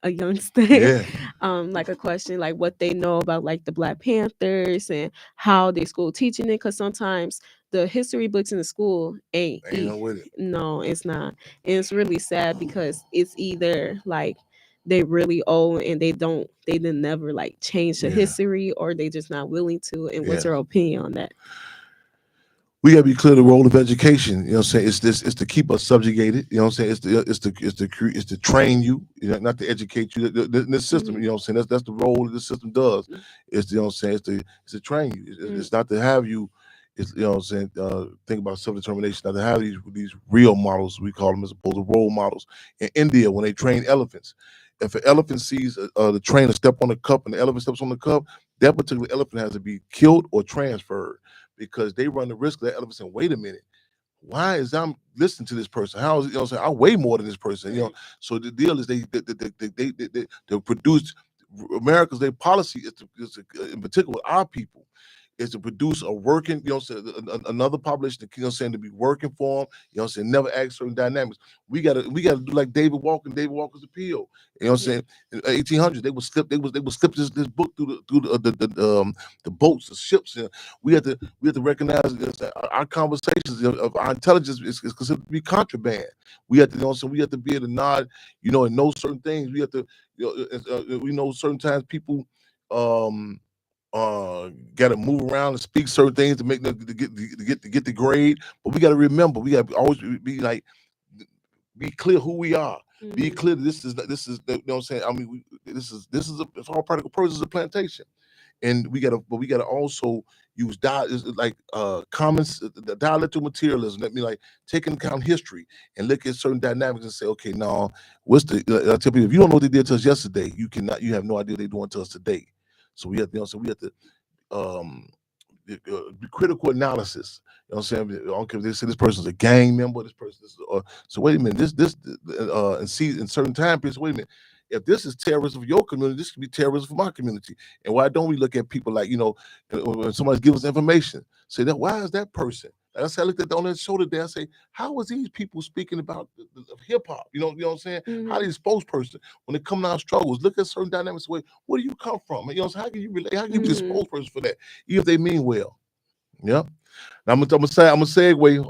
a youngster Yeah. like a question, like what they know about like the Black Panthers and how they school teaching it, because sometimes the history books in the school Ain't no with it. no, it's not. And it's really sad because it's either like they really old and they didn't never like change the Yeah. history, or they just not willing to. And what's Yeah. your opinion on that? We gotta be clear the role of education. You know what I'm saying? It's to keep us subjugated. You know what I'm saying? It's to train you, not to educate you. The system, you know what I'm saying? That's the role that the system does. It's, you know what I'm saying? It's to train you. It's not to have you. It's, you know what I'm saying? Think about self-determination. Not to have these real models, we call them, as opposed to role models. In India, when they train elephants, if an elephant sees the trainer step on the cup and the elephant steps on the cup, that particular elephant has to be killed or transferred, because they run the risk of that elephant saying, wait a minute, why is I'm listening to this person? How is it, you know what I'm saying? I weigh more than this person, you know. So the deal is they produce America's, their policy is in particular with our people, is to produce a working, another population, to be working for them, never act certain dynamics. We gotta do like David Walker and David Walker's Appeal. Yeah. In 1800s, they would slip this book the boats, the ships. We have to recognize this, our conversations of our intelligence is considered to be contraband. We have to, we have to be able to nod, and know certain things. We have to, we know certain times people um got to move around and speak certain things to make them to get the grade. But we got to remember, we got to always be like, be clear who we are. Be Mhm. clear that this is you know what I'm saying. I mean, it's all practical purposes of plantation, and we gotta also use like the dialectical materialism. That mean like take into account history and look at certain dynamics and say, okay, now what's the? I tell people, if you don't know what they did to us yesterday, you have no idea what they're doing to us today. So we have, so we have to um critical analysis. You know what I'm saying? I don't care if they say this person's a gang member, this person is, so wait a minute, and see in certain time periods, wait a minute, if this is terrorism for your community, this could be terrorism for my community. And why don't we look at people like, when somebody gives us information, say that, why is that person? Like I said, I looked at on that show today. I say, how is these people speaking about hip hop? You know what I'm saying? How Mhm. these spokesperson when they come down struggles, look at certain dynamics. Wait, where do you come from? How can you relate? How can you be a Mhm. spokesperson for that? Even if they mean well. Yeah. Now I'm gonna segue.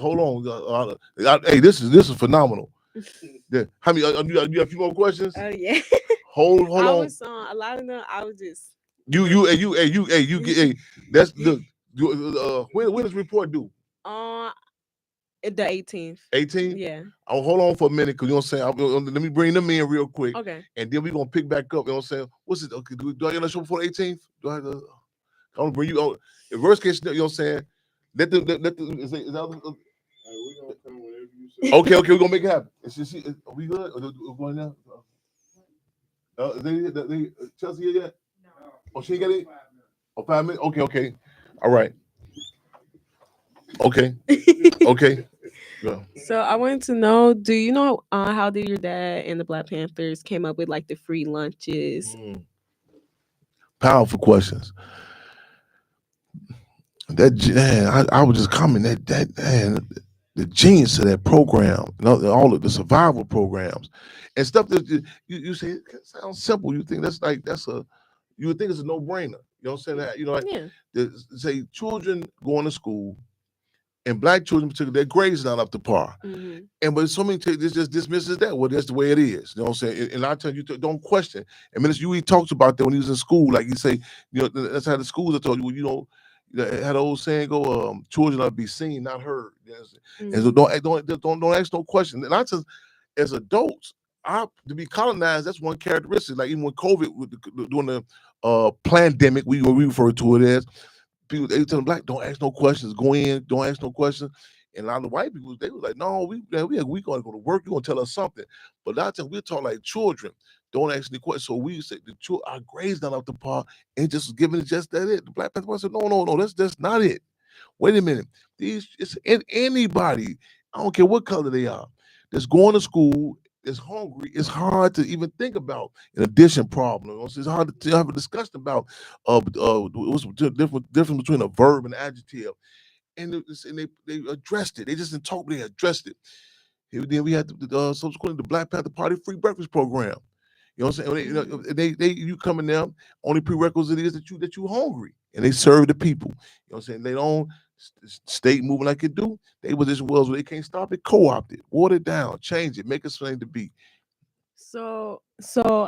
Hold on. Hey, this is phenomenal. Yeah. How many? You have a few more questions? Oh yeah. Hold I on. was a lot of them. I was just. You get. Hey, that's look. When does report due? On the 18th. 18. Yeah. Oh, hold on for a minute, because you know what I'm saying. Let me bring them in real quick, Okay. and then we're gonna pick back up. You know what I'm saying? What's it? Okay, do I get a show before the 18th? Do I have to? I'm gonna bring you on. In worst case, you know what I'm saying? Let the is that, okay, we're gonna make it happen. Are we good? We're going now? Chelsea here yet? Oh, she ain't got it? Oh, 5 minutes? Okay. All right. Okay. Okay. Yeah. So I wanted to know, do you know how did your dad and the Black Panthers came up with like the free lunches? Mm. Powerful questions. Man, I was just commenting that man, the genius of that program, all of the survival programs and stuff that you say it sounds simple. You think you would think it's a no brainer. You know what I'm saying? That like Yeah. say children going to school, and black children in particular, their grades not up to par. Mm-hmm. And but so many this just dismisses that. Well, that's the way it is. You know what I'm saying? And I tell you, don't question. And Minister Huey talks about that when he was in school. Like you say, that's how the schools are told you. How the old saying go, children are to be seen, not heard. Yes. And so Mm-hmm. don't ask no question. And I just, as adults, to be colonized, that's one characteristic. Like even when COVID, during the pandemic, we refer to it as, people they tell them black, don't ask no questions, go in, don't ask no questions. And a lot of the white people, they was like, no, we gonna go to work, you gonna tell us something. But a lot of times we're talking like children, don't ask any questions. So we say our grades not up to par, and just giving it just that it. The Black Panther said, no, that's not it. Wait a minute. It's in anybody, I don't care what color they are, that's going to school, is hungry. It's hard to even think about an addition problem. It's hard to have a discussion about what's the difference between a verb and adjective. And they addressed it. They just didn't talk, but they addressed it. And then we had subsequently the Black Panther Party free breakfast program. You know what I'm saying? Mm-hmm. They you come in there, only prerequisite is that you hungry, and they serve the people. You know what I'm saying? They don't state moving like it do. They was as well, so they can't stop it, co-opt it, water it down, change it, make it something to be. So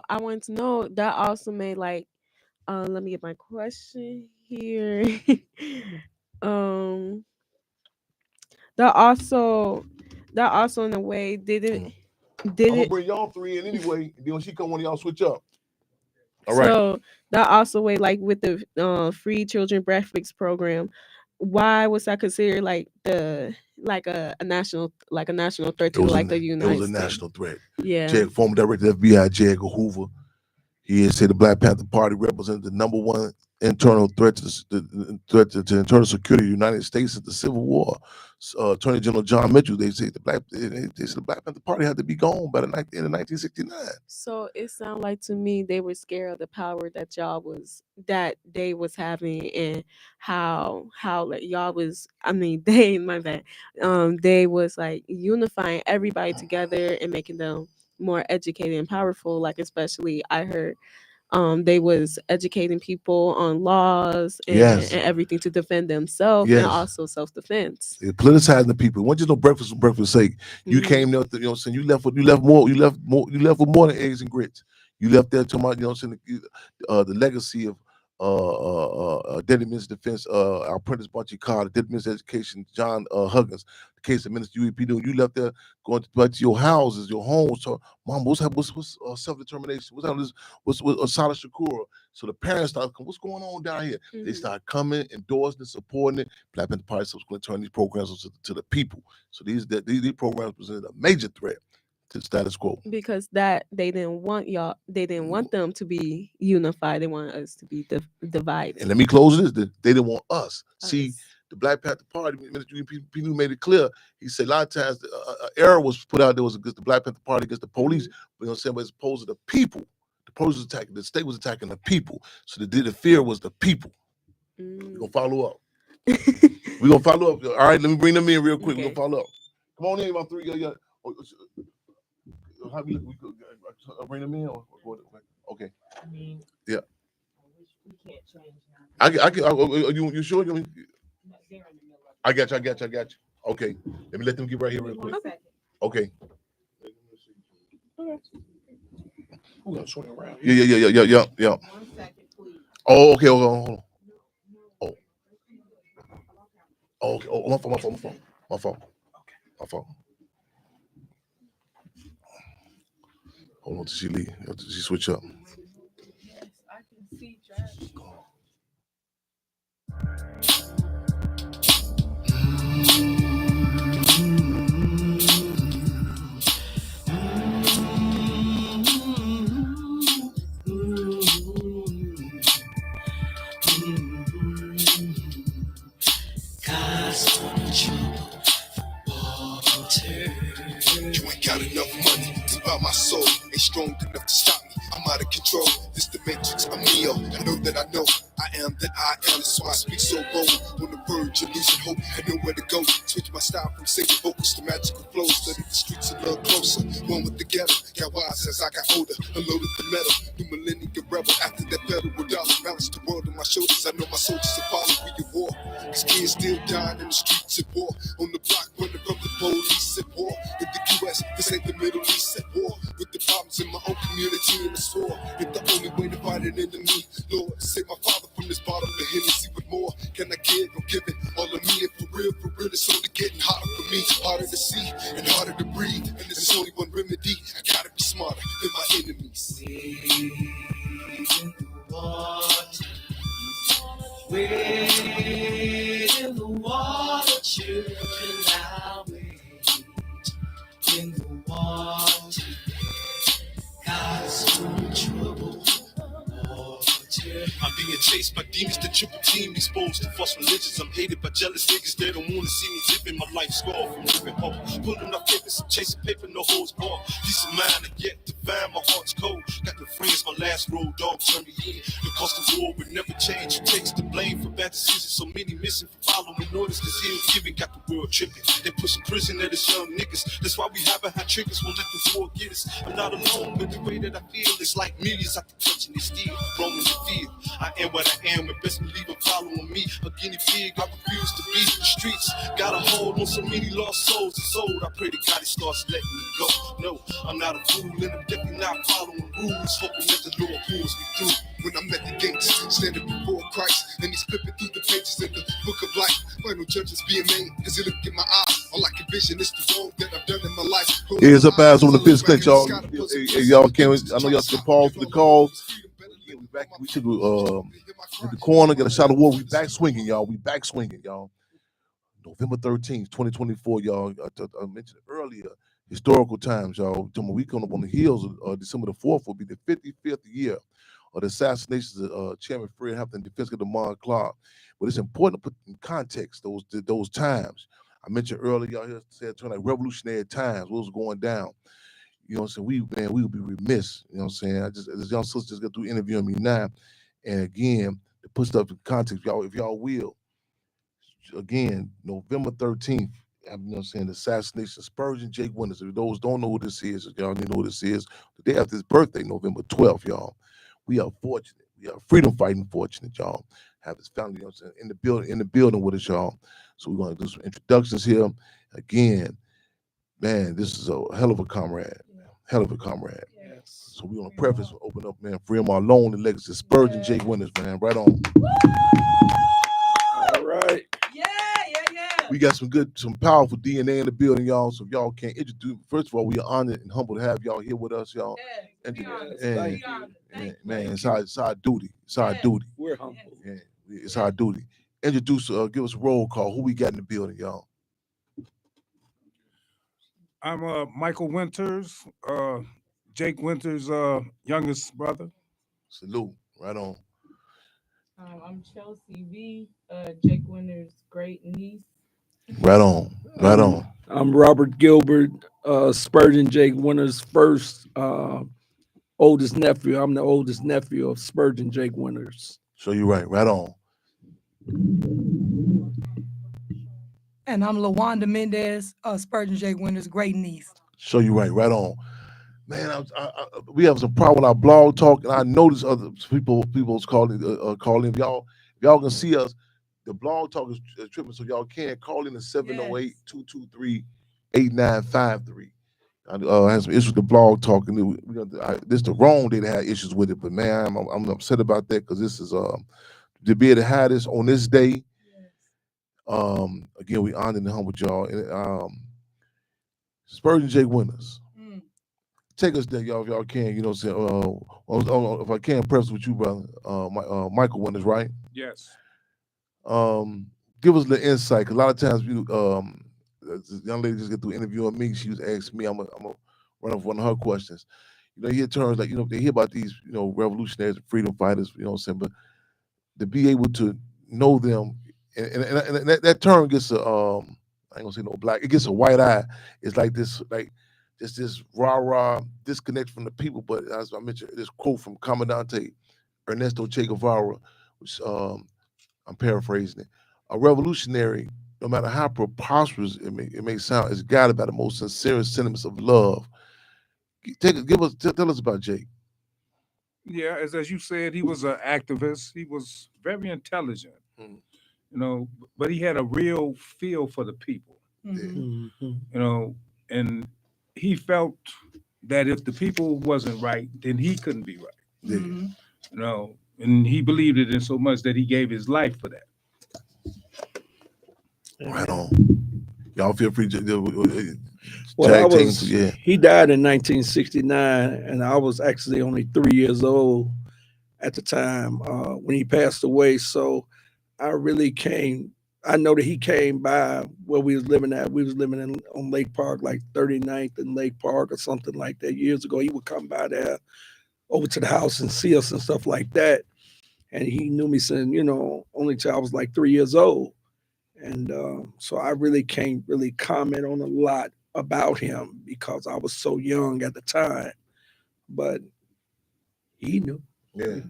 I wanted to know that also made like let me get my question here. um that also in a way Mm. did I'm gonna it bring y'all three in anyway. And then when she come, one of y'all switch up. All right. so that also way like with the free children breakfast program, why was that considered like the like a national threat It to was like a the it was United a States? national threat. Yeah. Former director of the FBI, J. Edgar Hoover, he had said the Black Panther Party represented the number one internal threat to the threat to internal security of the United States since the Civil War. Attorney General John Mitchell, they say they said the Black Panther Party had to be gone by the in 1969. So it sounded like to me they were scared of the power that they was having, and how like y'all was, I mean they, my bad, they was like unifying everybody together and making them more educated and powerful. Like especially I heard they was educating people on laws Yes, and everything to defend themselves and yes. also self-defense. It politicizing the people. It wasn't just no breakfast for breakfast's sake. You Mhm. came there, you know what I'm saying? You left with more than eggs and grits. You left there talking about, you know what I'm saying, the legacy of Deputy Minister of Defense, our apprentice Bunchy Carter, Deputy Minister of Education, John Huggins, the case of Minister UEP. You left there going back to your houses, your homes. So, Mom, what's self-determination? What's Asada Shakur? So the parents start, what's going on down here? They Mhm. start coming, endorsing, supporting it. Black Panther Party subsequently turn these programs to the people. So these programs presented a major threat to the status quo. Because that they didn't want y'all, they didn't want them to be unified, they wanted us to be divided. And let me close this. They didn't want us. See, Us. the Black Panther Party, people made it clear. He said a lot of times error was put out there was against the Black Panther Party, against the police, but you know what I'm saying, but it's opposed to the people. The police was attacking, the state was attacking the people. So the fear was the people. We're gonna follow up. We're gonna follow up. All right, let me bring them in real quick. Okay. We're gonna follow up. Come on in, about three. Yeah. How we could bring them in? Okay. I mean, Yeah. we can't change now. I can. You sure? They're in the middle of I got you. Okay. Let me let them get right here real quick. One second. Okay. We're gonna swing around. Yeah. 1 second, please. Oh, okay. Hold on. Oh, okay. Oh, my fault. Hold on till she leave. Till she switch up. Yes, I can see Travis. You ain't got enough money to buy my soul. Ain't strong enough to stop me. I'm out of control. This the matrix. I'm Neo. I know that I know. I am that I am. That's why I speak so bold. On the verge of losing hope. I know where to go. Switch my style from singing vocals to magical flows. Study the streets a little closer. One with the ghetto. Got wise as I got older. Unloaded the metal. New millennium rebel. After that federal dollar. Balanced the world on my shoulders. I know my soldiers are following your war. Cause kids still dying in the streets at war. On the block running from the police at war. In the US, this ain't the Middle East at war. With the problems in my own community in the store. If the only way to fight an enemy, Lord, save my father from this bottle of Hennessy. What more can I give? I'm giving all of me, and for real, it's only getting hotter for me. Harder to see and harder to breathe. And there's only one remedy. I gotta be smarter than my enemies. Wade in the water, children, now wade in the water. God is in trouble. I'm being chased by demons, the triple team exposed to false religions. I'm hated by jealous niggas, they don't wanna see me living my life scarred from living home. Pulling up papers, I'm chasing paper, no hoes barred. Peace of mind, I get divine, my heart's cold. Got the friends, my last road dog turned me in. The cost of war would never change. Who takes the blame for bad decisions? So many missing from following orders, cause ill giving got the world tripping. They pushing prison at us young niggas. That's why we haven't had triggers, won't let the war get us. I'm not alone with the way that I feel. It's like millions out the clutching this steel, roaming the field. I am what I am, and best believe I'm following me. A guinea pig, I refuse to be. The streets got a hold on so many lost souls. It's old. I pray to God he starts letting me go. No, I'm not a fool, and I'm definitely not following rules. Hoping that the Lord pulls me through. When I'm at the gates, standing before Christ, and he's flipping through the pages in the book of life. Final judgments being made, as he look in my eyes. All I can vision is the wrong that I've done in my life. Here's up ass on the fifth clinch, y'all. Hey, y'all can't. I know y'all can pause for the calls. We back. We should in the corner, get a shot of water. We back swinging, y'all. November 13th, 2024, y'all. I mentioned it earlier. Historical times, y'all. We come up on the heels of December the 4th will be the 55th year of the assassinations of Chairman Fred Hampton and Defense of Lamar Clark. But it's important to put in context those times. I mentioned earlier, y'all here said turn like revolutionary times, what was going down. You know what I'm saying? We would be remiss. You know what I'm saying? This young sister just got through interviewing me now. And again, to put stuff in context, if y'all will, again, November 13th, you know what I'm saying, the assassination of Spurgeon Jake Winters. If those don't know who this is, if y'all need to know who this is, the day after his birthday, November 12th, y'all. We are fortunate. We are freedom fighting fortunate, y'all. Have his family, you know what I'm saying, in the building with us, y'all. So we're gonna do some introductions here. Again, man, this is a hell of a comrade. Hell of a comrade. Yes. So we're gonna preface, open up, man, free him alone, the legacy of Spurgeon Jake Winters, man. Right on. All right. Yeah. We got some powerful DNA in the building, y'all. So if y'all can't introduce, first of all, we are honored and humbled to have y'all here with us, y'all. Man, it's our duty. It's our duty. We're humble. Yeah, it's our duty. Introduce, give us a roll call. Who we got in the building, y'all? I'm Michael Winters, Jake Winters' youngest brother. Salute. Right on. I'm Chelsea V, Jake Winter's great niece. Right on. Right on. I'm Robert Gilbert, Spurgeon Jake Winters' first oldest nephew. I'm the oldest nephew of Spurgeon Jake Winters. So you're right. Right on. And I'm LaWanda Mendez, Spurgeon Jake Winters' great niece. So you're right. Right on. Man, we have some problem with our blog talk, and I notice other people's calling. If y'all can see us, the blog talk is tripping, so y'all can call in at 708-223-8953. I had some issues with the blog talk, and this is the wrong day to have issues with it. But man, I'm upset about that because this is to be able to have this on this day. Again, we honored and humbled y'all. And, Spurgeon Jake Winters. Take us there, y'all, if y'all can. You know what I'm saying? If I can, press with you, brother. Michael Winters, right? Yes. Give us the insight, because a lot of times this young lady just get through interviewing me. She was asking me, I'm gonna run off one of her questions. You know, you hear terms like, they hear about these, revolutionaries and freedom fighters, you know what I'm saying? But to be able to know them, and that term gets I ain't gonna say no black, it gets a white eye. It's like this, just this rah-rah disconnect from the people. But as I mentioned, this quote from Commandante Ernesto Che Guevara, which I'm paraphrasing it. A revolutionary, no matter how preposterous it may sound, is guided by the most sincere sentiments of love. Tell us about Jake. Yeah, as you said, he was an activist. He was very intelligent, but he had a real feel for the people. And he felt that if the people wasn't right, then he couldn't be right. And he believed it in so much that he gave his life for that. Right on. Y'all feel free to He died in 1969, and I was actually only 3 years old at the time when he passed away. So I know that he came by where we was living at. We was living on Lake Park, like 39th and Lake Park or something like that years ago. He would come by there over to the house and see us and stuff like that. And he knew me since, only till I was like 3 years old. And so I really can't really comment on a lot about him because I was so young at the time. But he knew. Yeah.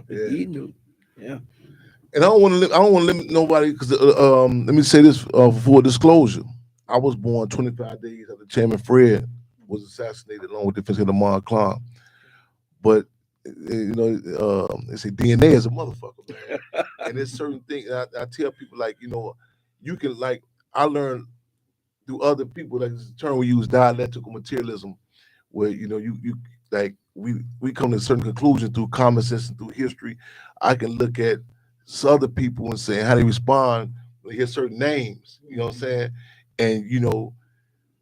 He knew. Yeah. And I don't want to limit nobody because let me say this for disclosure. I was born 25 days after Chairman Fred was assassinated along with Defense of Lamar Clark. But they say DNA is a motherfucker, man. And there's certain things I tell people, like, you can, like, I learned through other people, like this term we use, dialectical materialism, where you like we come to a certain conclusion through common sense and through history. I can look at other people and say how they respond when they hear certain names, you know what I'm saying? And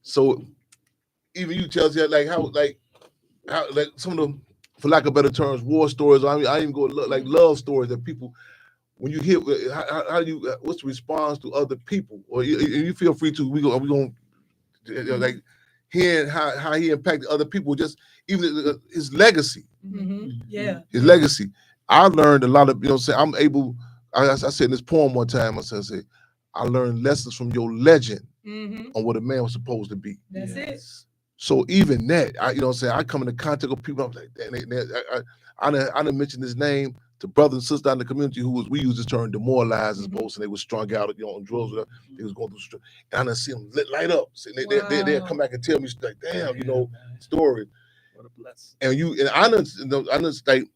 so even you tell us like how some of the, for lack of better terms, war stories. I even go like love stories that people, when you hear, how do you, what's the response to other people? Or you feel free to, we gonna like hearing how he impacted other people, just even his legacy. Yeah. His legacy. I learned a lot of, I'm able, I said in this poem one time, I said, I learned lessons from your legend on what a man was supposed to be. That's it. So even that, I come into contact with people, I'm like, I done mentioned his name to brothers and sisters out in the community we use this term demoralized as opposed to they were strung out, on drugs, whatever. They was going through, and I done see them light up. So they'll come back and tell me, like, damn, story. What a blessing. And I done like,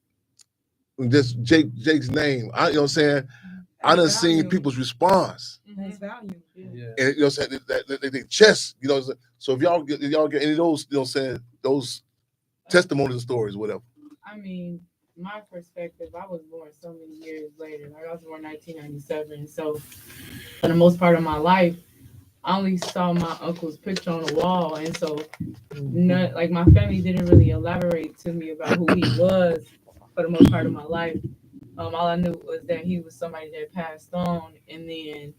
just Jake's name, I done seen people's response. That's value. Yeah. And they chest, so if y'all get any of those, those testimonies and stories, whatever. I mean, my perspective, I was born so many years later. Like I was born in 1997. So for the most part of my life, I only saw my uncle's picture on the wall. And so like my family didn't really elaborate to me about who he was for the most part of my life. All I knew was that he was somebody that passed on. And then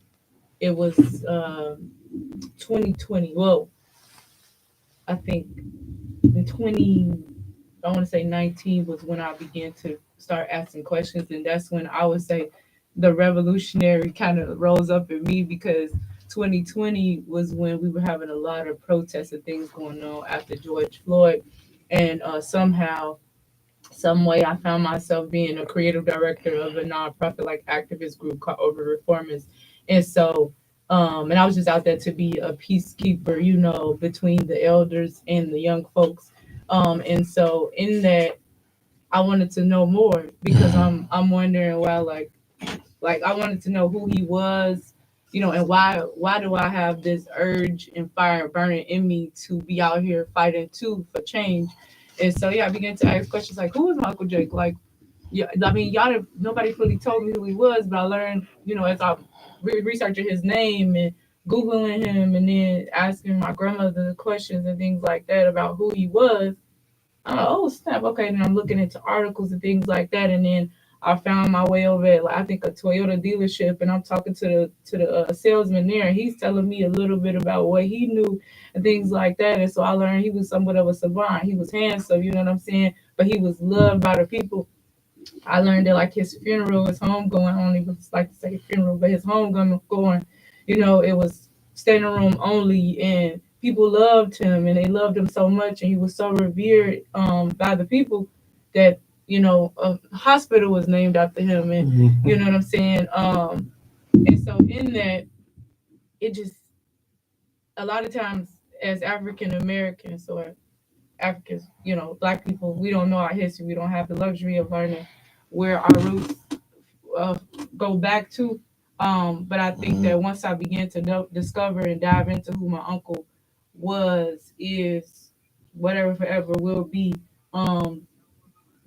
it was 2020. Well, I think in I want to say 19 was when I began to start asking questions. And that's when I would say the revolutionary kind of rose up in me, because 2020 was when we were having a lot of protests and things going on after George Floyd. And somehow, some way, I found myself being a creative director of a nonprofit like activist group called Over Reformers. And so, and I was just out there to be a peacekeeper, between the elders and the young folks. And so in that, I wanted to know more, because I'm wondering why, like I wanted to know who he was, and why do I have this urge and fire burning in me to be out here fighting too for change. And so I began to ask questions like, who is Michael Jake? Like, I mean, nobody really told me who he was, but I learned, as I researching his name and Googling him, and then asking my grandmother questions and things like that about who he was. Oh snap! Okay, then I'm looking into articles and things like that, and then I found my way over at I think a Toyota dealership, and I'm talking to the salesman there, and he's telling me a little bit about what he knew and things like that. And so I learned he was somewhat of a savant. He was handsome, you know what I'm saying, but he was loved by the people. I learned that like his funeral, his homegoing, I don't even like to say funeral, but his homegoing, it was standing room only, and people loved him, and they loved him so much, and he was so revered by the people that a hospital was named after him, and you know what I'm saying. And so in that, it just a lot of times as African Americans or Africans, Black people, we don't know our history. We don't have the luxury of learning where our roots go back to. But I think that once I began to discover and dive into who my uncle was, is, whatever forever will be,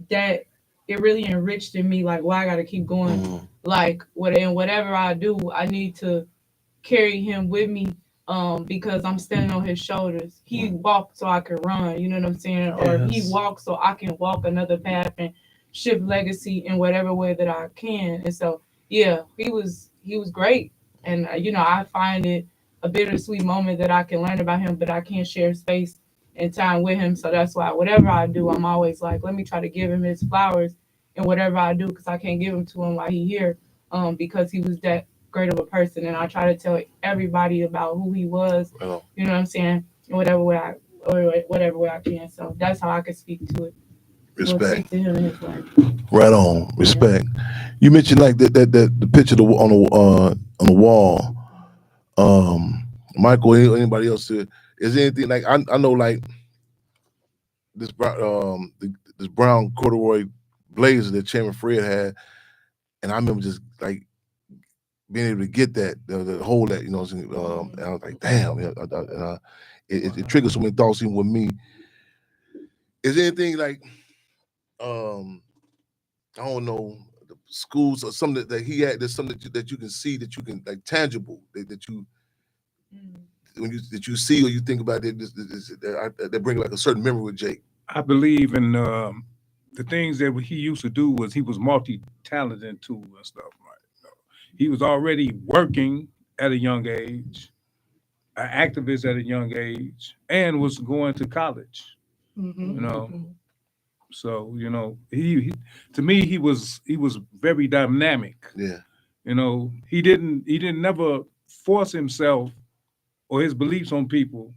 that it really enriched in me, like, why I gotta keep going. Like, whatever I do, I need to carry him with me, because I'm standing on his shoulders. He walked so I could run, you know what I'm saying? Or he walked so I can walk another path and shift legacy in whatever way that I can. And so, he was great. And, I find it a bittersweet moment that I can learn about him, but I can't share space and time with him. So that's why whatever I do, I'm always like, let me try to give him his flowers in whatever I do, because I can't give them to him while he's here, because he was that great of a person. And I try to tell everybody about who he was, you know what I'm saying, in whatever way I can. So that's how I can speak to it. Respect. To him and his life. Right on. Respect. You mentioned like that the picture on the wall. Michael, anybody else? Is there anything like I know like this this brown corduroy blazer that Chairman Fred had, and I remember just like being able to get that, the hold that, and I was like, damn, it triggers so many thoughts even with me. Is there anything like I don't know, the schools or something that he had? There's something that you can see, that you can like tangible that you that you see or you think about it, that bring like a certain memory with Jake. I believe in the things that he used to do was he was multi-talented too and stuff. Right? He was already working at a young age. an activist at a young age and was going to college. Mm-hmm. You know, so he to me he was very dynamic. Yeah. He didn't never force himself or his beliefs on people.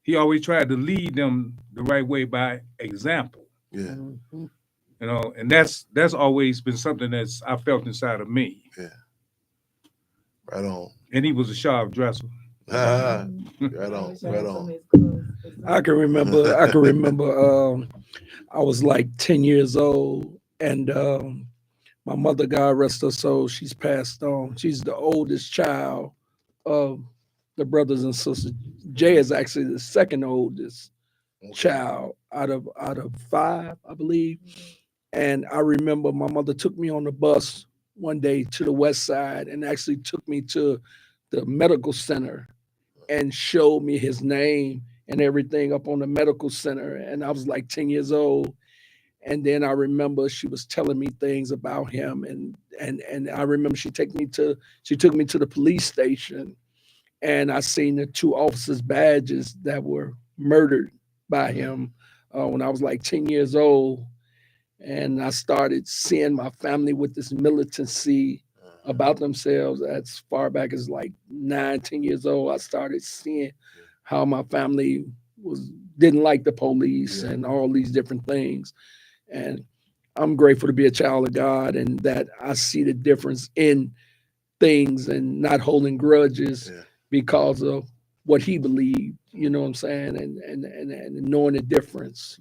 He always tried to lead them the right way by example. Yeah. And that's always been something that's I felt inside of me. Yeah. Right on. And he was a sharp dresser. Right on. Right on. I can remember. I was like 10 years old, and my mother, God rest her soul, she's passed on. She's the oldest child of the brothers and sisters. Jay is actually the second oldest child out of 5, I believe. And I remember my mother took me on the bus one day to the west side and actually took me to the medical center and showed me his name and everything up on the medical center. And I was like 10 years old. And then I remember she was telling me things about him. And I remember she took me to the police station, and I seen the 2 officers' badges that were murdered by him when I was like 10 years old. And I started seeing my family with this militancy about themselves as far back as like 9, 10 years old. I started seeing how my family didn't like the police and all these different things. And I'm grateful to be a child of God, and that I see the difference in things and not holding grudges because of what he believed, you know what I'm saying? And knowing the difference,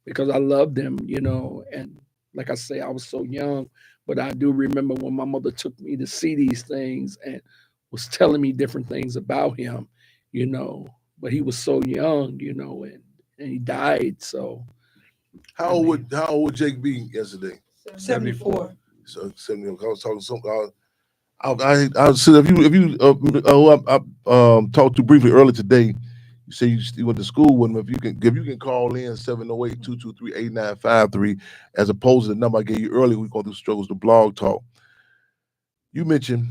because I loved him, and like I say, I was so young, but I do remember when my mother took me to see these things and was telling me different things about him, but he was so young, and he died. So how old would Jake be yesterday? 74. So 70. I was talking something. I said if you talked to briefly earlier today. You say you went to school with him. If you can call in 708-223-8953 as opposed to the number I gave you earlier. We're going through struggles to blog talk. You mentioned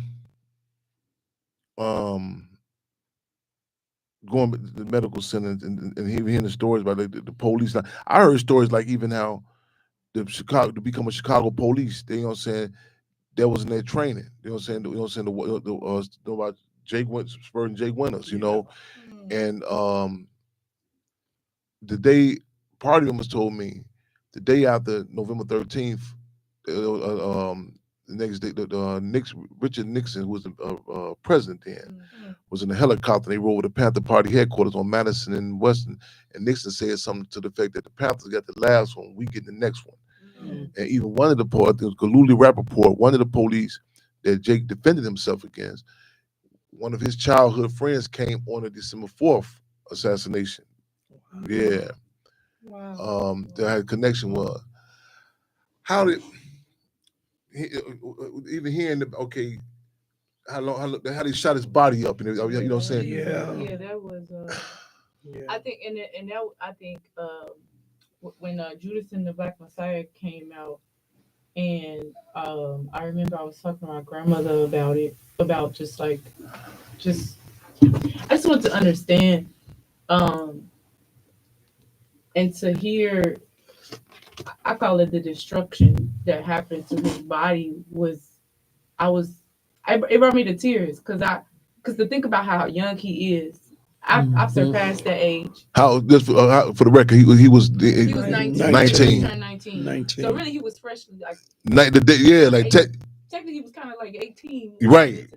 going to the medical center and hearing the stories about the police. I heard stories like even how to become a Chicago police. They, that was in their training. About Jake Spurgeon, Jake Winters, and the day party members told me the day after November 13th, the next day, Richard Nixon, who was the president then, was in a helicopter. They rode over to Panther Party headquarters on Madison and Western, and Nixon said something to the effect that the Panthers got the last one, we get the next one. And even one of the Galuli Rappaport, one of the police that Jake defended himself against, one of his childhood friends came on a December 4th assassination. Wow. Yeah. Wow. That had a connection with. How did even hearing how they shot his body up, and you know what I'm saying? Yeah, that was. I think, when Judas and the Black Messiah came out, and I remember I was talking to my grandmother about it, about I just want to understand, and to hear, I call it the destruction that happened to his body it brought me to tears because to think about how young he is. I've surpassed that age. For the record, he was 19. He turned 19. So really, he was freshly technically he was kind of like 18. Right.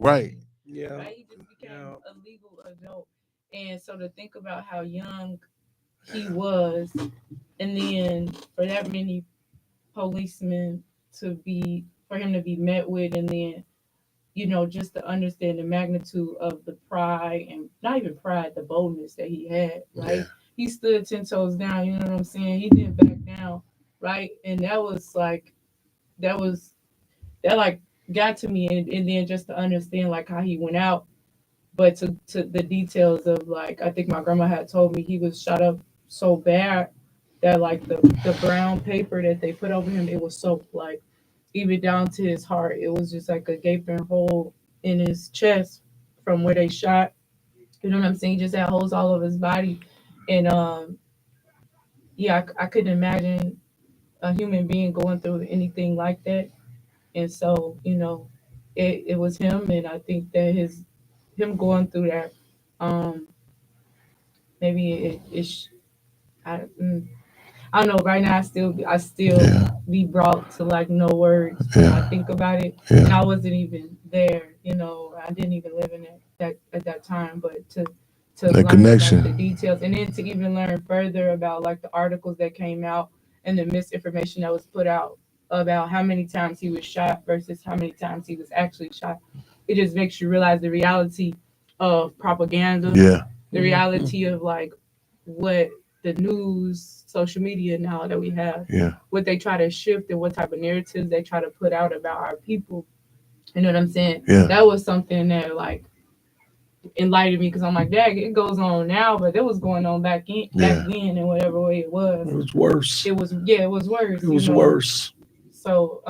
Yeah. Right? He just became a legal adult, and so to think about how young he was, and then for that many policemen for him to be met with, and then just to understand the magnitude of the pride, and not even pride, the boldness that he had, right? Yeah. He stood 10 toes down, you know what I'm saying? He didn't back down, right? And that got to me, and then just to understand how he went out, but to the details of I think my grandma had told me he was shot up so bad that the brown paper that they put over him, it was soaked, even down to his heart. It was just like a gaping hole in his chest from where they shot. You know what I'm saying? He just had holes all over his body. And yeah, I couldn't imagine a human being going through anything like that. And so, you know, it was him, and I think that him going through that, um, maybe I, I don't know. Right now, I still be brought to like no words when I think about it. And I wasn't even there. You know, I didn't even live in that at that time. But to That learn connection. like the details, and then to even learn further about like the articles that came out and the misinformation that was put out about how many times he was shot versus how many times he was actually shot. It just makes you realize the reality of propaganda, Yeah. the reality of like what the news, social media now that we have, Yeah. what they try to shift and what type of narratives they try to put out about our people. You know what I'm saying? Yeah. That was something that like enlightened me because I'm like, Dad, it goes on now, but it was going on back Yeah. then in whatever way it was. It was worse. It was worse. It was worse. So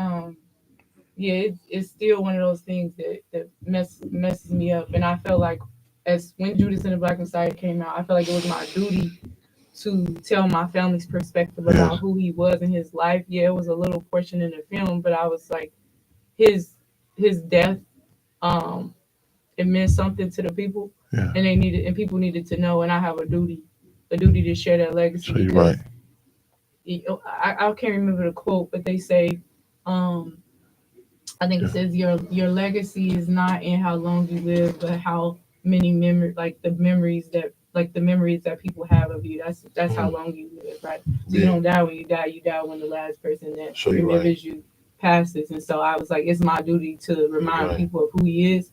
yeah, it's still one of those things that messes me up. And I felt like as when Judas and the Black Messiah came out, I felt like it was my duty to tell my family's perspective about who he was in his life. Yeah, it was a little portion in the film, but I was like, his death, it meant something to the people, and people needed to know, and I have a duty to share that legacy. So you're right. I can't remember the quote, but they say, I think it says your legacy is not in how long you live, but how many the memories that people have of you. That's how long you live, right? So you don't die when you die. You die when the last person that remembers you passes. And so I was like, it's my duty to remind people of who he is,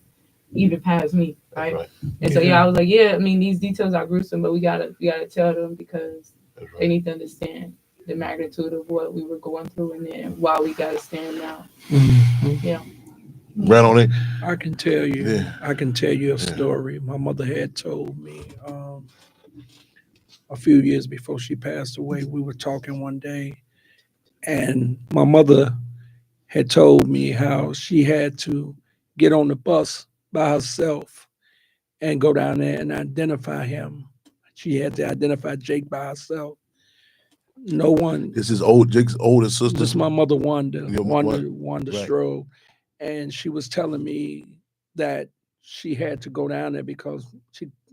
even past me, right? And so I was like, I mean, these details are gruesome, but we gotta tell them because they need to understand the magnitude of what we were going through and then why we gotta stand now. Yeah. Right on it. I can tell you. I can tell you a story. My mother had told me a few years before she passed away. We were talking one day, and my mother had told me how she had to get on the bus by herself and go down there and identify him. She had to identify Jake by herself. No one. This is Jake's older sister. This is my mother, Wanda Right. Strode. And she was telling me that she had to go down there because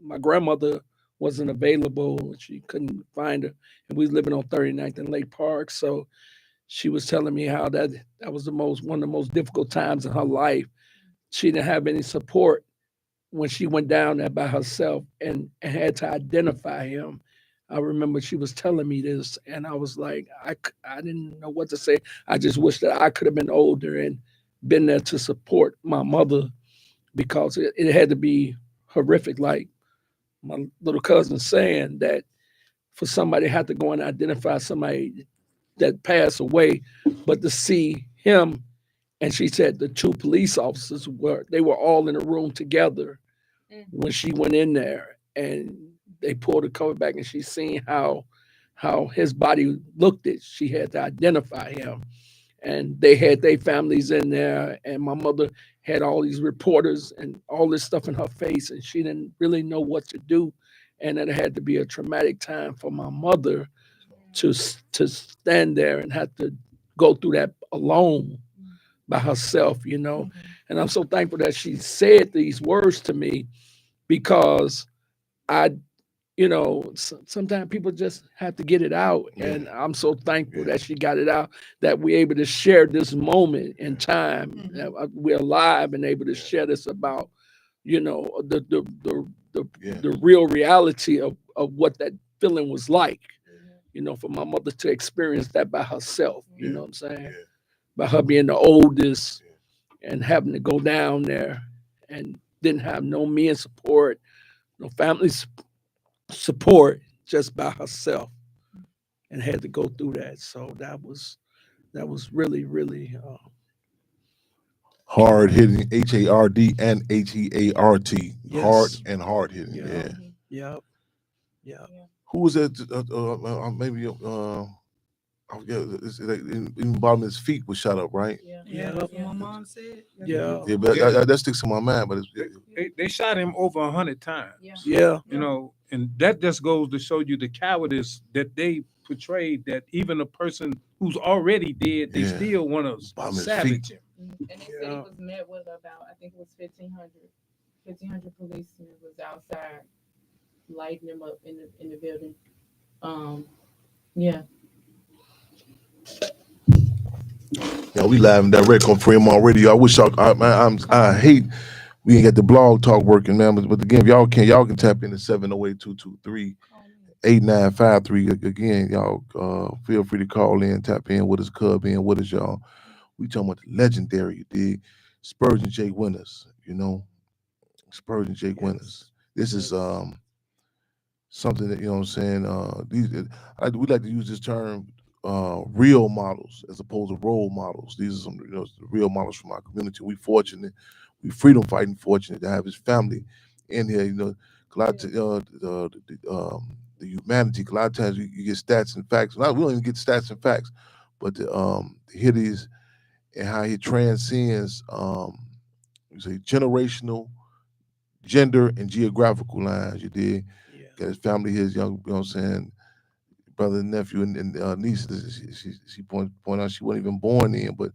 my grandmother wasn't available. She couldn't find her. And we was living on 39th and Lake Park. So she was telling me how that was one of the most difficult times in her life. She didn't have any support when she went down there by herself and had to identify him. I remember she was telling me this, and I was like, I didn't know what to say. I just wish that I could have been older and been there to support my mother because it had to be horrific. Like my little cousin saying that for somebody to have to go and identify somebody that passed away, but to see him, and she said the two police officers were all in a room together when she went in there, and they pulled the cover back and she seen how his body looked at. She had to identify him. And they had their families in there, and my mother had all these reporters and all this stuff in her face, and she didn't really know what to do. And it had to be a traumatic time for my mother to stand there and have to go through that alone by herself, you know. And I'm so thankful that she said these words to me because sometimes people just have to get it out. And I'm so thankful that she got it out, that we're able to share this moment in time. That we're alive and able to share this about, the real reality of what that feeling was like, for my mother to experience that by herself, you know what I'm saying? By her being the oldest and having to go down there and didn't have no men support, no family support, just by herself, and had to go through that. So that was really, really hard hitting. HARD and HEART. Yes. Hard and hard hitting. Yeah. Who was that? Maybe I forget, it's like in the bottom of his feet was shot up, right? Yeah, that's what my mom said. Yeah. Yeah, but that sticks in my mind. But They shot him over 100 times. Yeah. You know, and that just goes to show you the cowardice that they portrayed. That even a person who's already dead, they still want to savage him. And they said it was met with about, I think it was 1,500 policemen was outside lighting them up in the building. Yeah. Yeah, we live and direct on Fremont Radio. I wish y'all. I hate we ain't got the blog talk working, man. But again, if y'all can tap into 708-223-8953. Again, y'all feel free to call in, tap in with us, cub in with us, y'all. We talking about the legendary, you dig? Spurgeon J. Winters, you know, Spurgeon J. Winters. This is something that, you know what I'm saying. We like to use this term, real models as opposed to role models. These are some, you know, real models from our community. We freedom fighting fortunate to have his family in here. You know, a lot of the humanity. A lot of times you get stats and facts. We don't even get stats and facts, but to hear these and how he transcends, you say generational, gender, and geographical lines. You did. Got his family, his young, you know what I'm saying, brother and nephew and niece. She point out she wasn't even born in, but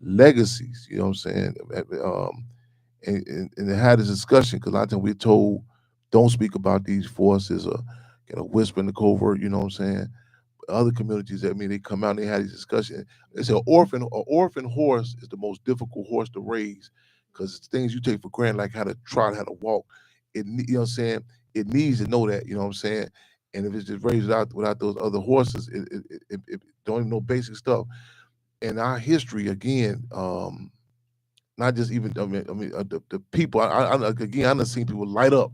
legacies, you know what I'm saying? And they had this discussion because a lot of times we're told don't speak about these forces or get a whisper in the covert, you know what I'm saying? Other communities, I mean, they come out and they had these discussions. They say an orphan horse is the most difficult horse to raise because it's things you take for granted, like how to trot, how to walk. You know what I'm saying? It needs to know that, you know what I'm saying? And if it's just raised without those other horses, it don't even know basic stuff. In our history, again, not just even, the people, again, I done seen people light up.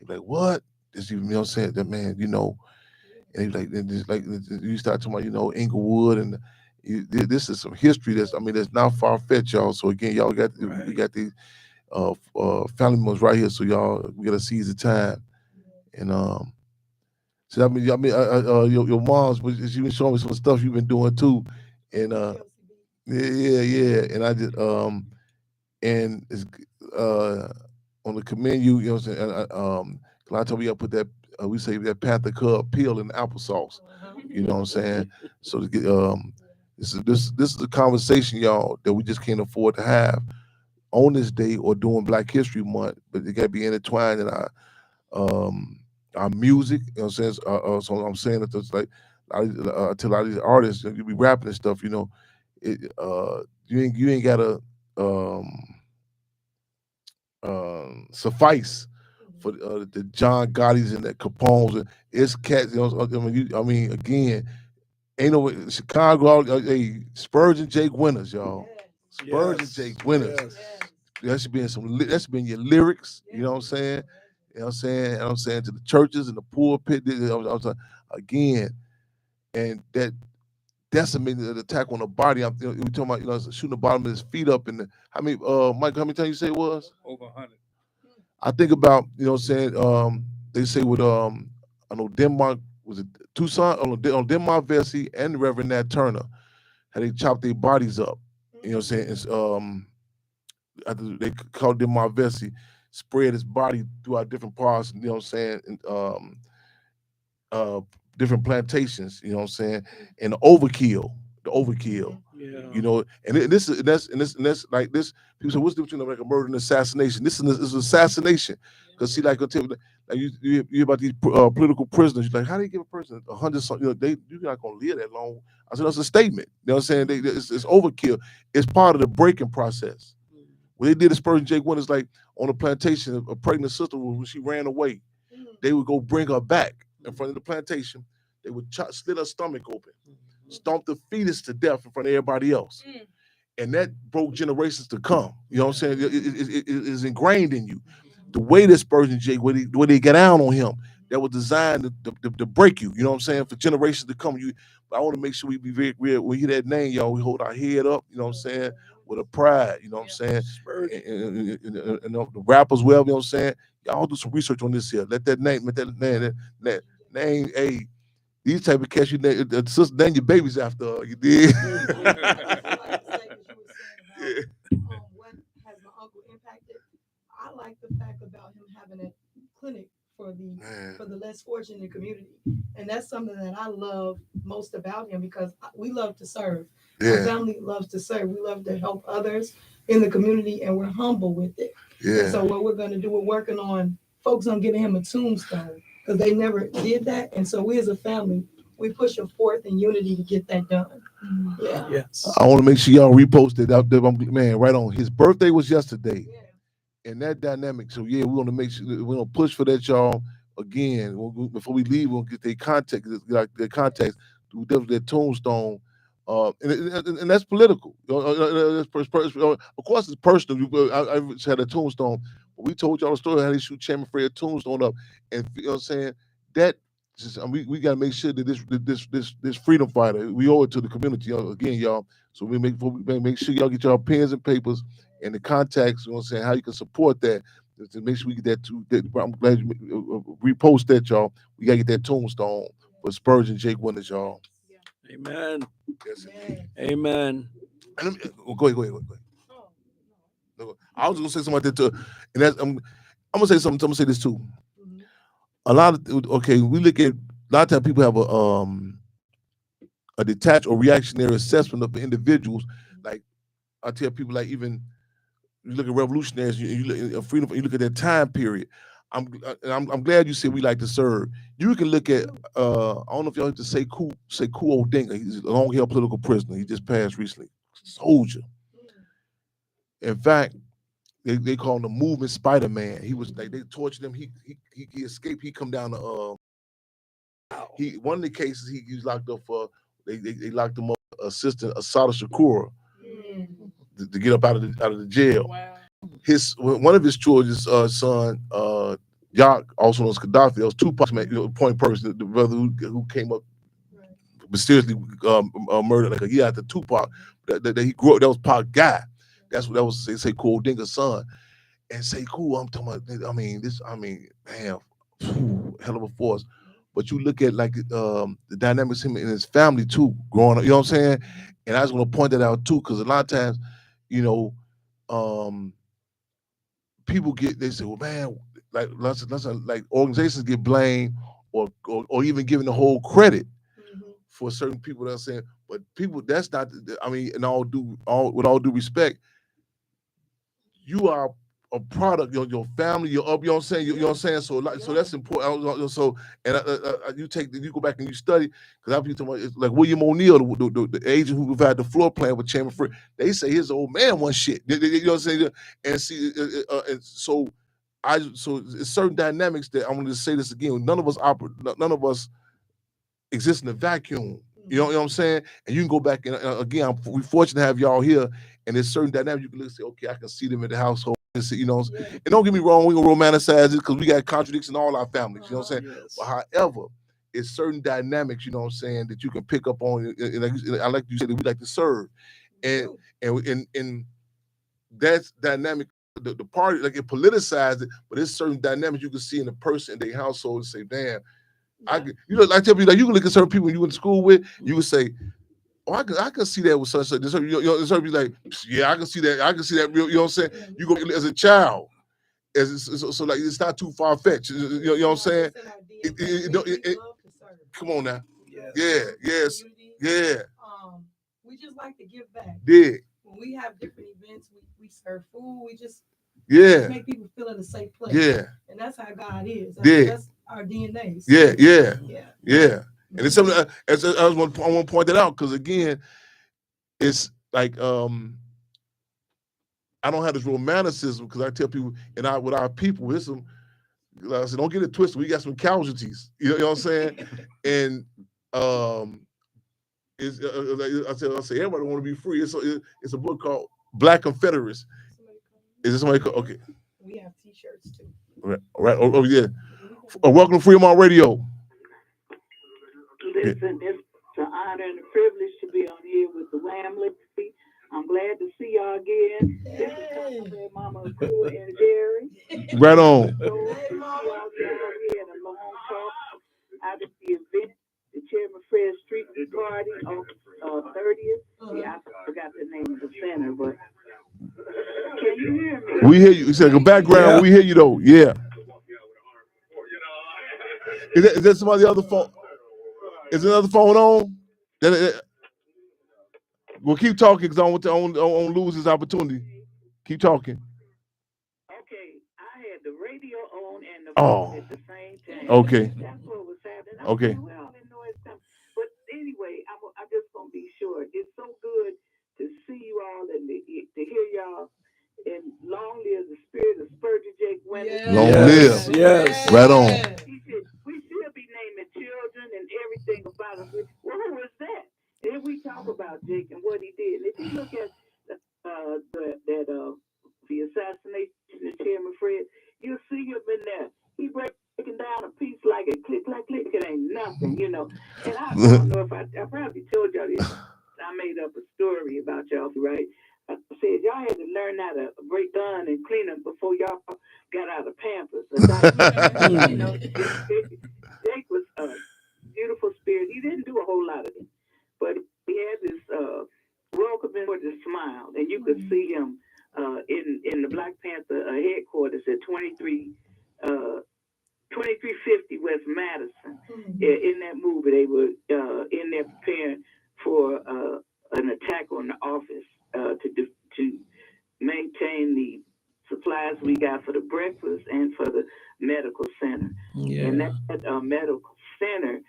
They're like, what? This even, you know what I'm saying? That man, you know, and he's like you start talking about, you know, Inglewood, and this is some history that's not far fetched, y'all. So again, y'all we got these family members right here, so y'all we gotta seize the time. And so your mom's, she been showing me some stuff you've been doing too, and yeah, and I just and it's on the commend you, you know what I'm saying. A lot of times we gotta put that we say that Panther Cub peel in applesauce, you know what I'm saying. So to get this is a conversation, y'all, that we just can't afford to have on this day or during Black History Month, but it got to be intertwined in our music. You know what I'm saying? So I'm saying that there's like to a lot of these artists, you be rapping and stuff. You know, you ain't gotta suffice for the John Gotti's and the Capones. And it's cats. You know, again, ain't no Chicago. Hey, Spurgeon Jake Winters, y'all. Spurgeon Jake Winters. That should be in that should be in your lyrics. You know what I'm saying? You know what I'm saying? And I'm saying to the churches and the pulpit. Again, and that decimated the attack on the body. We talking about, you know, shooting the bottom of his feet up in the. Mike, how many times you say it was? Over 100. I think about, you know what I'm saying, they say with I know Denmark, was it Tucson, on Denmark Vesey and Reverend Nat Turner, how they chopped their bodies up. You know what I'm saying? It's they called Denmark Vesey, spread his body throughout different parts, you know what I'm saying, and different plantations, you know what I'm saying, and the overkill. You know, and that's like this. People say, what's the difference between like a murder and assassination? This is assassination, because see, like you hear about these political prisoners. You're like, how do you give a person 100? You know, you're not gonna live that long. I said that's a statement. You know what I'm saying? It's overkill. It's part of the breaking process. When they did this Spurgeon Jake Winters, like on a plantation, a pregnant sister, when she ran away, they would go bring her back in front of the plantation. They would slit her stomach open, stomp the fetus to death in front of everybody else. And that broke generations to come. You know what I'm saying? It is ingrained in you. The way this Spurgeon Jake, the way they get down on him, that was designed to break you. You know what I'm saying? For generations to come. But I want to make sure we be very real. When we hear that name, y'all, we hold our head up, you know what I'm saying, with a pride, you know what I'm saying? And the rappers, well, you know what I'm saying? Y'all do some research on this here. Let that name, These type of cats, you name sister, name your babies after. You did. What has my uncle impacted? I like the fact about him having a clinic for the less fortunate in the community, and that's something that I love most about him because we love to serve. Our family loves to serve. We love to help others in the community, and we're humble with it. And so what we're going to do, we're working on folks on getting him a tombstone because they never did that, and so we as a family, we push him forth in unity to get that done. Yeah. Yes. I want to make sure y'all repost it out there. Man, right on. His birthday was yesterday. And that dynamic. So we're gonna make sure we're gonna push for that, y'all. Again, before we leave, we'll get their contact, their contacts. We'll definitely their tombstone. And that's political. Of course, it's personal. I had a tombstone. But we told y'all the story how they shoot Chairman Fred tombstone up, and you know what I'm saying that. We got to make sure that this freedom fighter, we owe it to the community again, y'all. So we make sure y'all get y'all pens and papers and the contacts. You know what I'm saying, how you can support that to make sure we get that. I'm glad you repost that, y'all. We gotta get that tombstone for Spurgeon Jake Winters, y'all. Amen. Yes, Amen. And go ahead. No, I was gonna say something like that too, and that's I'm gonna say something. I'm gonna say this too. A lot of we look at a lot of times people have a detached or reactionary assessment of the individuals. Like I tell people, like even you look at revolutionaries, you look at freedom, you look at that time period. I'm glad you said we like to serve. You can look at I don't know if y'all have to say cool Odinga. He's a long hair political prisoner. He just passed recently. Soldier. In fact, they call him the movement Spider-Man. He was like they tortured him. He escaped. He come down to one of the cases he was locked up for. They locked him up assisting Assata Shakur to get up out of the jail. Wow. One of his children's son, Yak, also known as Gaddafi, that was Tupac's point person, the brother who came up mysteriously murdered like a year after Tupac. That he grew up. That was Pac guy. That was Sekou Odinga's son. And Sekou, I'm talking about. Man, hell of a force. But you look at like the dynamics him and his family too, growing up. You know what I'm saying? And I was going to point that out too, because a lot of times, people they say, well, man, like like organizations get blamed or even given the whole credit for certain people that are saying, but people that's not. With all due respect, you are a product, your family, you know what I'm saying? You know what I'm saying? So that's important. So you go back and you study, because I've been talking about like William O'Neill, the agent who provided the floor plan with Chairman Fred. They say his old man won shit. You know what I'm saying? And see, so it's certain dynamics that I'm going to say this again. None of us exist in a vacuum. You know what I'm saying? And you can go back and again, we're fortunate to have y'all here. And there's certain dynamics you can look and say, okay, I can see them in the household. And don't get me wrong, we gonna romanticize it because we got contradictions in all our families. You know what I'm saying? Yes. But however, it's certain dynamics, you know what I'm saying, that you can pick up on. And I like you said that we like to serve, and that's dynamic. The party, like it politicized it, but there's certain dynamics you can see in the person in their household and say, damn. I tell people, like you can look at certain people you went to school with, you would say, oh, I can see that with such. Be like, yeah, I can see that. You know what I'm saying? You go as a child, so like it's not too far fetched. You know what I'm saying? Come on now. Yes. We just like to give back. Yeah. When we have different events, we serve food. We just make people feel in a safe place. Yeah. And that's how God is. That's our DNA. So. Yeah. And it's something I want to point that out, because again, it's like I don't have this romanticism, because I tell people with our people, there's some, like I said, don't get it twisted. We got some casualties. You know what I'm saying? And it's I say everybody want to be free. It's a book called Black Confederates. Is it somebody called? Okay. We have T-shirts too. Right. Oh yeah. Welcome to Freedom Radio. Listen, it's an honor and a privilege to be on here with the Wham Liberty. I'm glad to see y'all again. This is Mama Crew and Jerry. Right on. So, y'all had a long talk out of the event, the Yeah, I forgot the name of the center, but can you hear me? We hear you. It's like a background. Yeah. We hear you though. Yeah. Is that somebody other phone? Is another phone on? Well, keep talking because I don't want to lose this opportunity. Keep talking. Okay, I had the radio on and the Oh. phone at the same time. Okay. That's what was happening. Okay. Well, I didn't know it's coming. But anyway, I'm just going to be short. It's so good to see you all and to hear y'all. And long live the spirit of Spurgeon Jake Winters. Long live. Yes. Right on. We should be naming children and everything about him. Well, who was that? And then we talk about Jake and what he did. And if you look at the assassination of Chairman Fred, you'll see him in there. He breaking down a piece like a click, like click. It ain't nothing, you know. And I don't know if I probably told y'all this. I made up a story about y'all, right? I said y'all had to learn how to break down and clean them before y'all got out of Pampers. You know, Jake was a beautiful spirit. He didn't do a whole lot of it, but he had this welcoming with a smile, and you could see him in the Black Panther headquarters at 2350 West Madison. In that movie, they were in there preparing for an attack on the office to maintain the supplies we got for the breakfast and for the medical center. Yeah. And that medical center,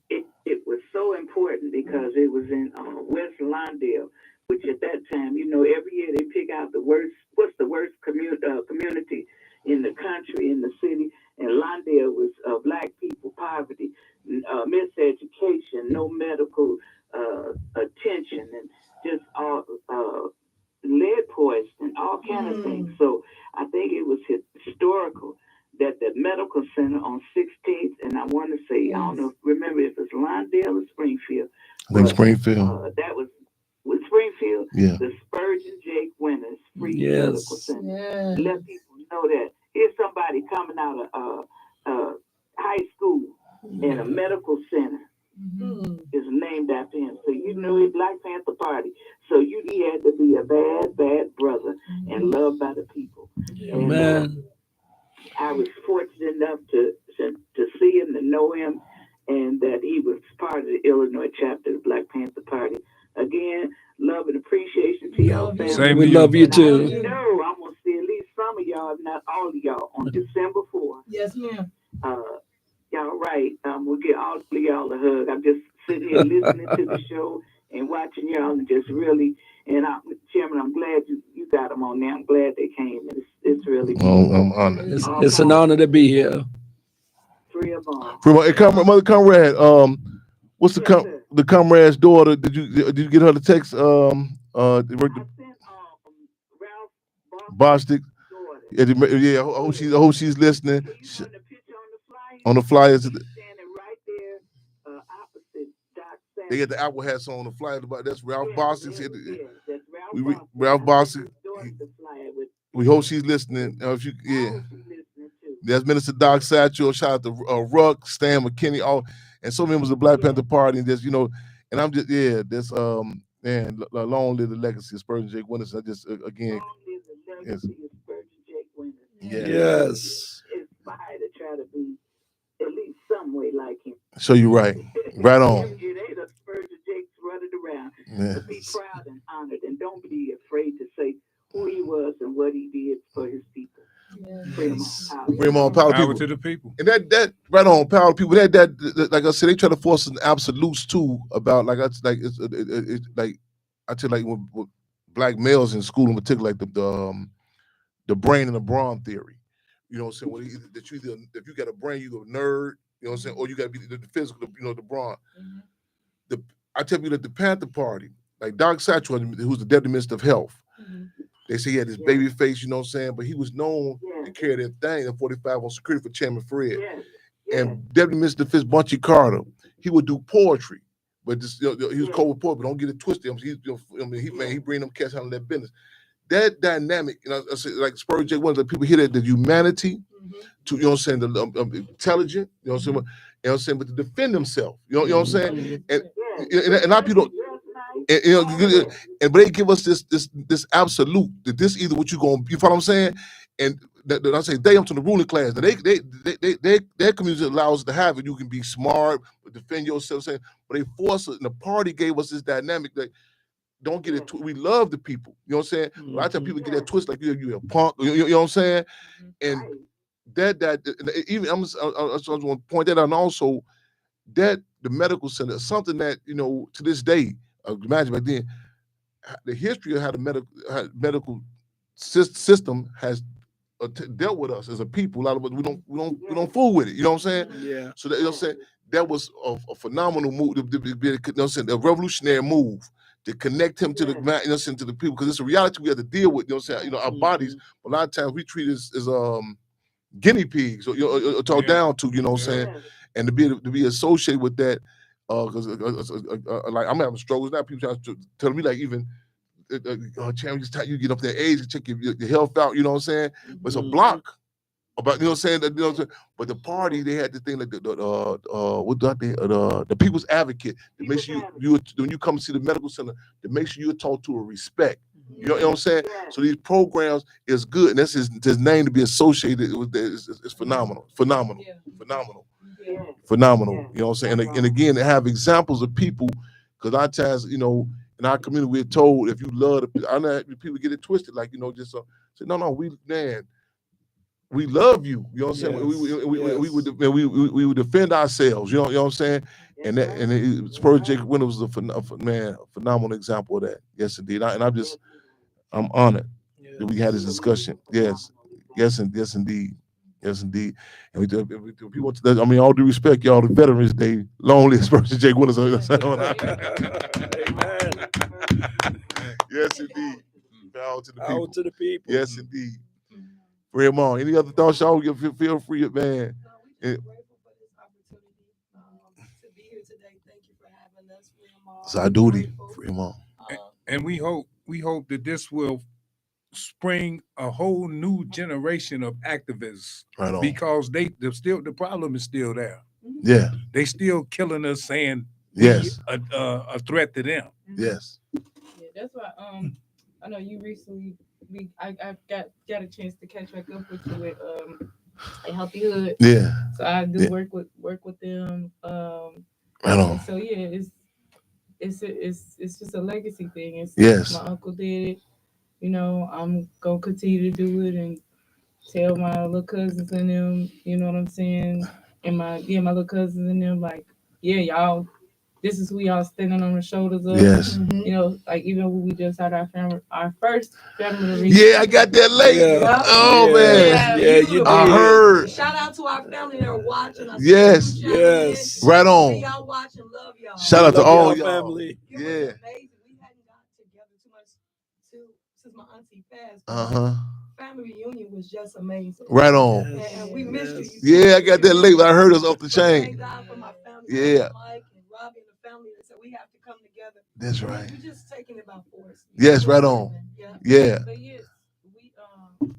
it was so important because it was in West Lawndale, which at that time, you know, every year they pick out what's the worst community in the country, in the city. And Lawndale was black people, poverty, miseducation, no medical attention, and just all lead poisoning, all kind of things. So I think it was historical that the medical center on 16th, and I want to say, I don't know, remember if it's Lawndale or Springfield. I think Springfield. That was with Springfield, Yeah. the Spurgeon Jake Winters Free Yes. Medical Center. Let people know that here's somebody coming out of high school and a medical center is named after him. So you know his Black Panther Party. So he had to be a bad, bad brother and loved by the people. Amen. I was fortunate enough to see him, to know him, and that he was part of the Illinois chapter of the Black Panther Party. Again, love and appreciation to y'all, family. Same We to you. love you And too. I know I'm going to see at least some of y'all, if not all of y'all, on December 4th. Yes, ma'am. Y'all right. We'll get all of y'all a hug. I'm just sitting here listening to the show and watching y'all and just really, and Chairman, I'm glad you got them on there. I'm glad they came. It's really I'm honored. It's an honor to be here. free of all. Mother Comrade, what's the Yes, sir. the comrade's daughter? Did you get her the text? I sent Ralph Bostic. daughter. Yeah, I hope she's listening. He's on the picture on the flyer. On the flyers, He's standing right there, opposite Doc Sanders. they get the Apple hats on the flyer. That's Ralph Yeah, Bostic. that's Ralph We Bostic. Ralph I Bostic. sent his daughter the flyer with- We hope she's listening. If you, I hope she's listening too. There's Minister Doc Satchel. Shout out to Ruck, Stan McKinney, all and so members of the Black Panther Party. And just and I'm just this man, long live the legacy of Spurgeon Jake Winters. I just again, Long live the legacy of Spurgeon Jake Winters. Yes. Inspired to try to be at least some way like him. so you're right, right on. It ain't a Spurgeon Jakes running around. Yeah. But be proud and honored, and don't be afraid to say who he was and what he did for his people. Bring him on. Bring 'em on, power Power people. to the people. And that right on, power people. That like I said, they try to force an absolutes too about it's like I tell with black males in school in particular, like the brain and the brawn theory. You know what I'm saying? Well, that you either if you got a brain, you're a nerd. You know what I'm saying? Or you got to be the physical, the brawn. I tell you that the Panther Party, like Doc Satchel, who's the Deputy Minister of Health, they say he had this baby face, you know what I'm saying? But he was known to carry that thing in 45 on security for Chairman Fred. And Deputy Minister Fitzbunchy Carter, he would do poetry, but this, he was cold with poetry, but don't get it twisted. He bring them cats out of that business. That dynamic, I say, like Spurgeon Jake Winters, people hear that the humanity, to you know what I'm saying, the intelligent, you know what I'm saying, but to defend himself, you know what I'm saying, and a lot of people, but they give us this absolute that this either what you going, you follow what I'm saying? And that I say I'm to the ruling class. Their community allows us to have it. You can be smart, defend yourself, saying, but they force us. And the party gave us this dynamic that don't get it. We love the people. You know what I'm saying? A lot of times people get that twist like you're a punk. You know what I'm saying? And that even I just want to point that out. And also that the medical center, something that to this day, imagine back then, the history of how the medical system has dealt with us as a people. A lot of us we don't fool with it. You know what I'm saying? Yeah. So that, you know what I'm saying, that was a phenomenal move. A revolutionary move to connect him to the to the people, because it's a reality we have to deal with. You know what I'm saying? Our bodies. A lot of times we treat it as guinea pigs or talk down to. You know what I'm saying? And to be associated with that, because like I'm having struggles now. People trying to tell me like even. Champion, you get up that age and check your health out, you know what I'm saying? But it's a block about, you know what I'm saying? But the party, they had the thing like the people's advocate to make sure you when you come to see the medical center, to make sure you're taught to a respect. You know what I'm saying? So these programs is good, and that's his name to be associated with that is phenomenal. You know what I'm saying? And again, to have examples of people, because a lot of times, in our community, we're told if you love I know people get it twisted, like just say no, we love you. You know what I'm saying? We would defend ourselves. You know what I'm saying? And Spurs Jacob Winter was a phenomenal example of that. Yes, indeed. I'm honored that we had this discussion. Yes, indeed. And people, all due respect, y'all, the Veterans Day, long live Spurs Jacob Winter. Amen. Yes, indeed. Power to the people. Yes, indeed. Free on. Any other thoughts, y'all? Feel free, man. We're just grateful for this opportunity to be here today. Thank you for having us. It's our duty. Free on. And we hope that this will spring a whole new generation of activists. Right on. Because the problem is still there. Yeah. They still killing us, saying a threat to them. Yes. Yeah, that's why I know you recently I got a chance to catch back up with you with a Healthy Hood. Yeah. So I do work with them. Right on. So yeah, it's just a legacy thing. Yes. My uncle did it. I'm gonna continue to do it and tell my little cousins and them, you know what I'm saying? And my little cousins and them, like, y'all, this is who y'all standing on the shoulders of. Yes. Like even when we just had our first family reunion. Yeah, I got that late. Yeah. Oh man. Yeah, you did. I heard. Shout out to our family that are watching us. Yes. Right on. Y'all watching, love y'all. Shout out to all y'all. Family. It was amazing. We hadn't got together too much since my auntie passed. Family reunion was just amazing. Right on. And we missed you. Yeah, I got that late, but I heard us off the chain. Thank God for my family. Yeah. Mike and Robbie and the family that said we have to come together. That's right. We're just taking it by force. Yes, right on. Yeah. But yes, we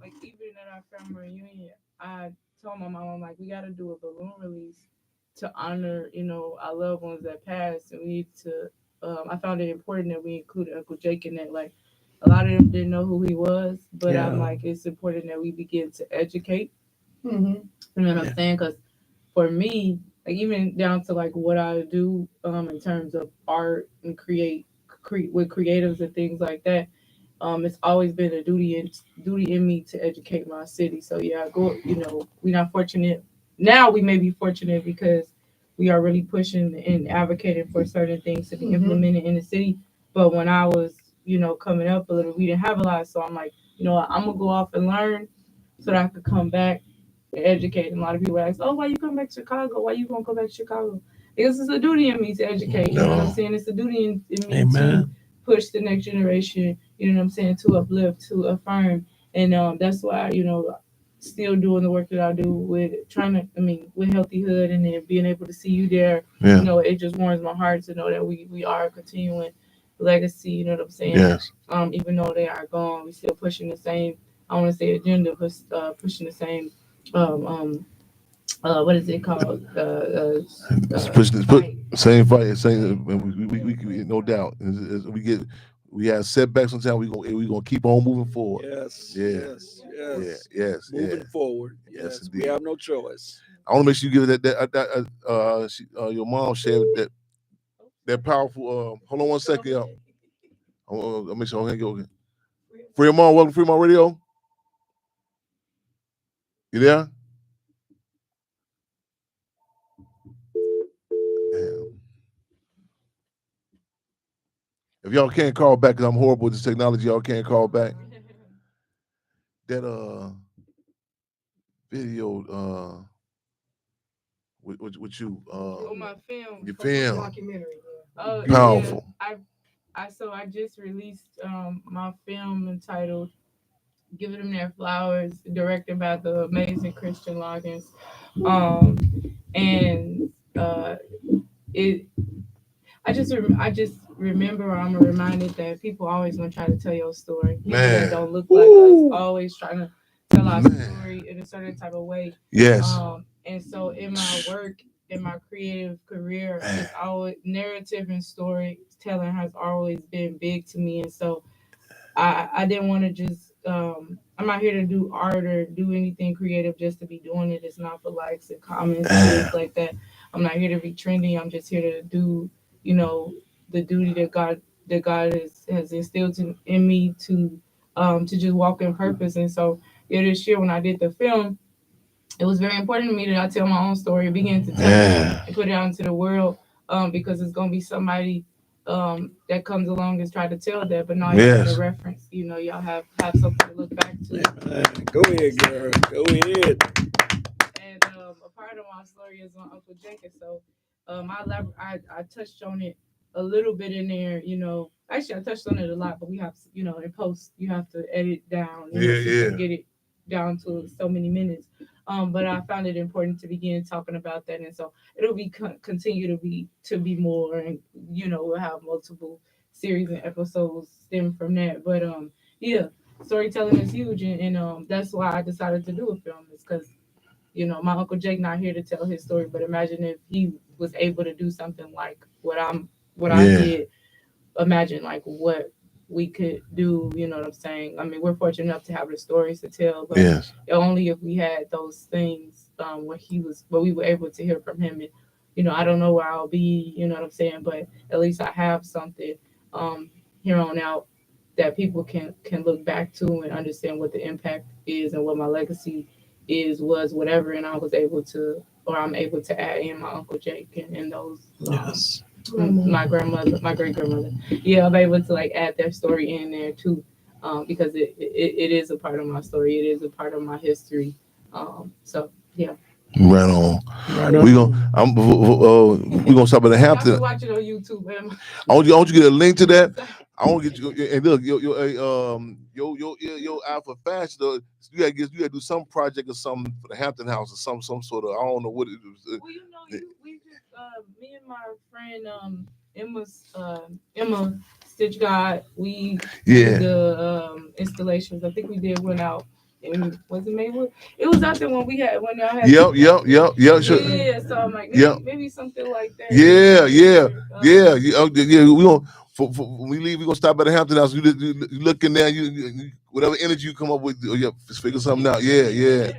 like even at our family reunion, I told my mom, I'm like, we gotta do a balloon release to honor, our loved ones that passed, and we need to. I found it important that we included Uncle Jake in that. Like, a lot of them didn't know who he was, but I'm like, it's important that we begin to educate. Mm-hmm. You know what I'm saying? Because for me, like even down to like what I do in terms of art and create with creatives and things like that, it's always been a duty in me to educate my city. So yeah, we're not fortunate. Now we may be fortunate because we are really pushing and advocating for certain things to be implemented in the city. But when I was, coming up a little, we didn't have a lot. So I'm like, I'm gonna go off and learn so that I could come back and educate. And a lot of people ask, oh, why you come back to Chicago? Why you gonna go back to Chicago? Because it's a duty in me to educate. You know what I'm saying? It's a duty in me to push the next generation, you know what I'm saying, to uplift, to affirm. And that's why, still doing the work that I do with with Healthy Hood, and then being able to see you there, it just warms my heart to know that we are continuing legacy, you know what I'm saying? Yes. Even though they are gone, we still pushing the same, I want to say agenda, but pushing the same, what is it called? Same fight, same. We no doubt. We have setbacks sometimes. We gonna keep on moving forward. Yes, Yeah, yes. Moving forward. yes, Yes, we indeed. have no choice. I want to make sure you give it your mom shared that powerful. Hold on one second, y'all. I'll make sure I go. Freedom on, welcome to Freedom on Radio. You there? Damn. If y'all can't call back, because I'm horrible with this technology, y'all can't call back. That video with you my film. your film Documentary. powerful. Yeah. I just released my film entitled "Giving Them Their Flowers," directed by the amazing Christian Loggins. And it I just remember, I'm reminded that people always gonna try to tell your story. People that don't look like us always trying to tell our story in a certain type of way. Yes. And so in my work, in my creative career, it's always narrative and storytelling has always been big to me. And so I didn't want to just I'm not here to do art or do anything creative just to be doing it. It's not for likes and comments and things like that. I'm not here to be trendy. I'm just here to do, the duty that God has instilled in me to just walk in purpose. And so this year when I did the film, it was very important to me that I tell my own story, begin to tell it and put it out into the world, because it's gonna be somebody that comes along and try to tell that, but now y'all got a reference. Y'all have something to look back to. Go ahead, girl. Go ahead. And a part of my story is on Uncle Jenkins. So I touched on it a little bit in there. Actually, I touched on it a lot, but we have, in post, you have to edit down, to get it down to so many minutes. But I found it important to begin talking about that, and so it'll be continue to be more, and we'll have multiple series and episodes stem from that. But storytelling is huge, and that's why I decided to do a film. Is because my Uncle Jake not here to tell his story, but imagine if he was able to do something like what I did. Imagine like what we could do, you know what I'm saying? I mean, we're fortunate enough to have the stories to tell, but only if we had those things where we were able to hear from him. And I don't know where I'll be, you know what I'm saying, but at least I have something here on out that people can look back to and understand what the impact is and what my legacy was whatever. And I'm able to add in my Uncle Jake and those my grandmother, my great grandmother. Yeah, I'm able to like add their story in there too, because it is a part of my story. It is a part of my history. So yeah. Right on. We gonna stop at the Hampton. Watch it on YouTube, man. I want you to get a link to that. I want to get you. And look, your eye for fashion. You gotta do some project or something for the Hampton House or some sort of. I don't know what it is. Well, we just me and my friend Emma Stitch God, we did the installations. I think we did one out. Was it Maywood? It was out there when y'all had. Yep. Sure. Yeah, so I'm like, maybe something like that. Yeah. We gonna when we leave, we gonna stop at the Hampton House. You look in there, you whatever energy you come up with, figure something out. Yeah.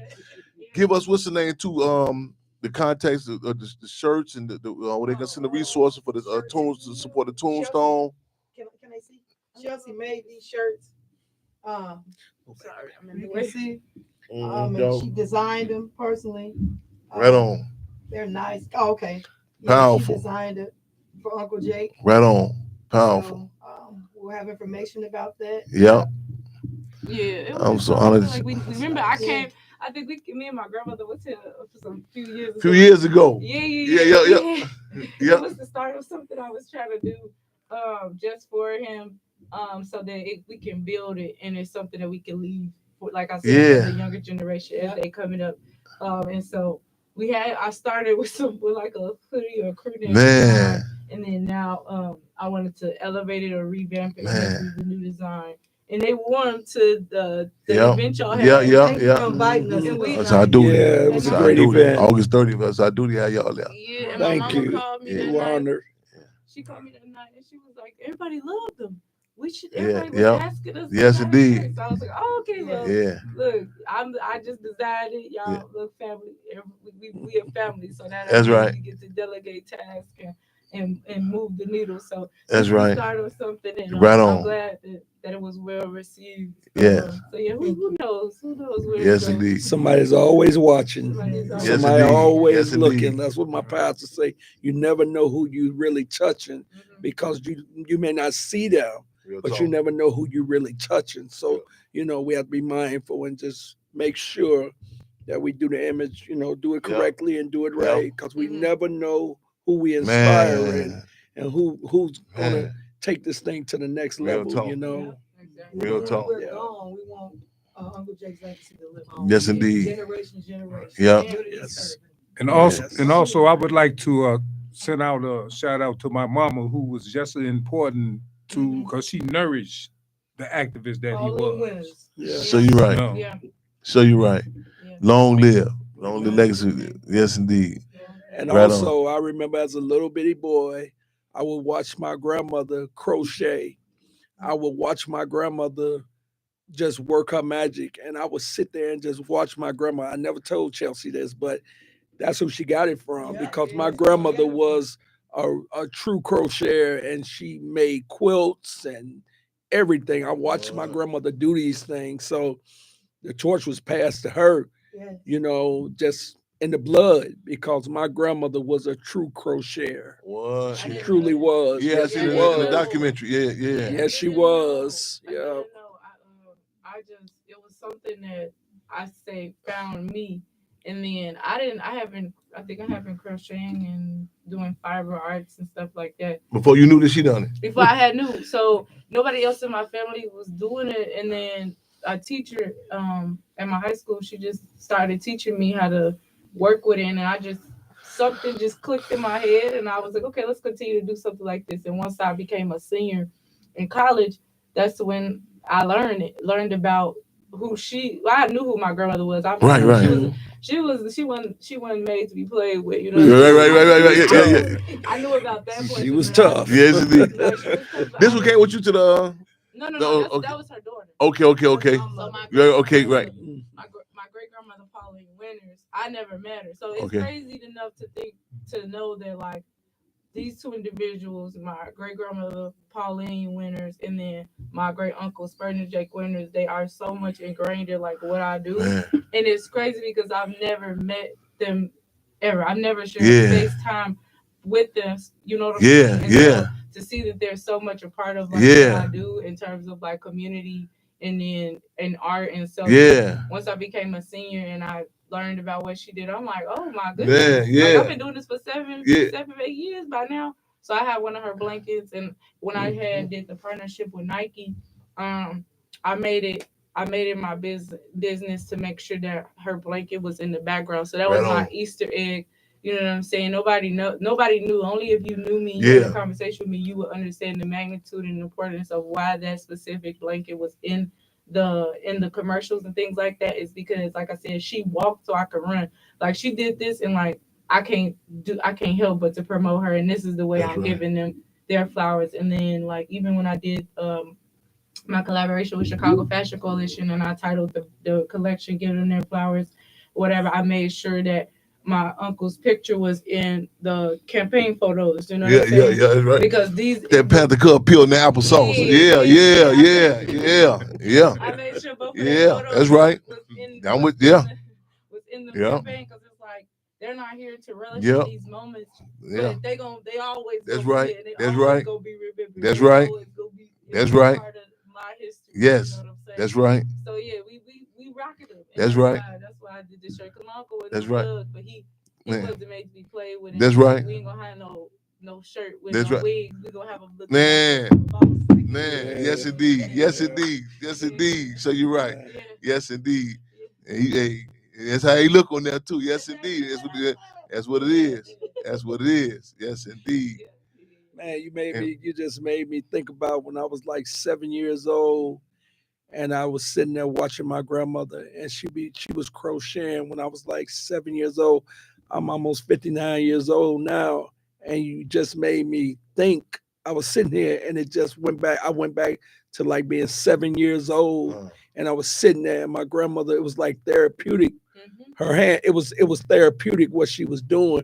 Give us what's the name too? The contacts, the shirts, and where they can send the resources for the tunes to support the tombstone. Can I see? Chelsea made these shirts. Sorry, you can see. And she designed them personally. Right on. They're nice. Oh, okay. Powerful. She designed it for Uncle Jake. Right on. Powerful. So, we'll have information about that. Yep. Yeah. I'm so honored. Like we remember, I think me and my grandmother was here for few years ago. Few years ago. Yeah. It was the start of something I was trying to do, just for him. So that we can build it, and it's something that we can leave for, like I said, for the younger generation as they coming up. And so I started with like a hoodie or a crew neck, and then now I wanted to elevate it or revamp it with the new design, and they wore them to the event y'all had. Thank you for inviting us. And we, That's how I do it. Yeah, it was a That's how I great do it. event. August 30th. That's how I do it. Yeah, y'all there. yeah, and Thank my mama you. called me We that were night. honored. She called me that night and she was like, everybody loved them. We should. Yeah, Everybody was yeah. asking us. to Yes, buy indeed. shirts. So I was like, oh, okay, well, Yeah. look, I just decided, y'all, Yeah. look, family, we a family, so that That's means right. we get to delegate tasks and move the needle. So That's this right. the start of something, and Right I'm on. glad that it was well received. Yes. So yeah, who knows? Who knows where Yes, it goes? indeed. Somebody's always watching. Somebody's always Yes, Somebody indeed. always Yes, looking. indeed. That's what my pastor say. You never know who you really touching because you may not see them, Real but talk. you never know who you really touching. So, we have to be mindful and just make sure that we do the image, do it Yep. correctly and do it Yep. right, because we never know who we inspiring Man. and who's gonna Man. take this thing to the next Real level, talk. Exactly. Real When talk. we're Yeah. gone, we want Uncle Jake's legacy to live on. Yes, indeed. Generation. Yeah. Community Yes. serving. And also, I would like to send out a shout out to my mama, who was just as important to, because she nourished the activist that he Pauline was. Winners. Yeah. So you're right. No. Yeah. So you're right. Yeah. Long live. Long live legacy. Yes, indeed. And Right also, I remember as a little bitty boy, I would watch my grandmother crochet. I would watch my grandmother just work her magic, and I would sit there and just watch my grandma. I never told Chelsea this, but that's who she got it from, because my grandmother was a true crocheter, and she made quilts and everything. I watched my grandmother do these things, so the torch was passed to her, Yes. just in the blood, because my grandmother was a true crocheter. What? She truly was. Yeah, I Yes, seen she it in the was. documentary. Yeah, yeah. Yes, she was. I Yeah. didn't know. I just, it was something that I say found me, and then I think I have been crocheting and doing fiber arts and stuff like that Before you knew that she done it. before I had knew. So nobody else in my family was doing it, and then a teacher at my high school, she just started teaching me how to work with it, and something just clicked in my head, and I was like, okay, let's continue to do something like this. And once I became a senior in college, that's when I learned about who I knew who my grandmother was. Right. She wasn't made to be played with, you know. Right. Yeah. I knew about that. She was tough. Yes, indeed. No, she was tough. This one came with you to the. No, okay. that was her daughter. Okay. So my Yeah, okay, right. My great grandmother Pauline Winters, I never met her, so it's Okay. crazy enough to know that like these two individuals, my great grandmother Pauline Winters, and then my great uncle Spurgeon Jake Winters, they are so much ingrained in like what I do, Man. and it's crazy because I've never met them ever. I've never shared Yeah. FaceTime with them. You know what I'm Yeah, saying? And yeah. so to see that they're so much a part of like Yeah. what I do in terms of like community and then in art, and so Yeah. once I became a senior and I learned about what she did, I'm like, oh my goodness. Man, yeah. Like, I've been doing this for 7, Yeah. 8 years by now. So I had one of her blankets, and when I did the partnership with Nike, I made it my business to make sure that her blanket was in the background. So that was Right my on. Easter egg. You know what I'm saying? Nobody knew. Only if you knew me, you had Yeah. a conversation with me, you would understand the magnitude and importance of why that specific blanket was in the commercials and things like that. Is because, like I said, she walked so I could run. Like she did this, and like I can't help but to promote her, and this is the way That's I'm right. giving them their flowers. And then like even when I did my collaboration with Chicago Fashion Coalition, and I titled the collection "Give Them Their Flowers," whatever, I made sure that my uncle's picture was in the campaign photos. You know what I'm saying? Yeah, that's right. Because That Panther Cup peel and the applesauce. Yeah. I made sure both of Yeah, their photos that's right. was in, I'm was with- yeah. in the, was in the Yeah. campaign, because it's like they're not here to relish Yeah. in these moments. Yeah. But they always That's gonna right. see it, and they That's always right. gonna be remembered. That's They right. always gonna be- That's it's right. part of my history. Yes. You know what I'm saying? That's right. So yeah, we rocking them. And That's right. That's why I did this shirt. Cause my uncle was That's a right. thug, but he Man. wasn't made to be played with. That's And right. We ain't gonna have no shirt with That's no right. wigs. We gonna have a look. Man. Yeah. Yes indeed. Yes indeed. So you're right. Yes indeed. And hey, that's how he look on there too. Yes indeed. That's what it is. That's what it is. Yes indeed. Man, you just made me think about when I was like 7 years old, and I was sitting there watching my grandmother, and she was crocheting when I was like 7 years old. I'm almost 59 years old now, and you just made me think. I was sitting here, and it just went back. I went back to like being 7 years old, and I was sitting there, and my grandmother, it was like therapeutic. Her hand, it was therapeutic what she was doing.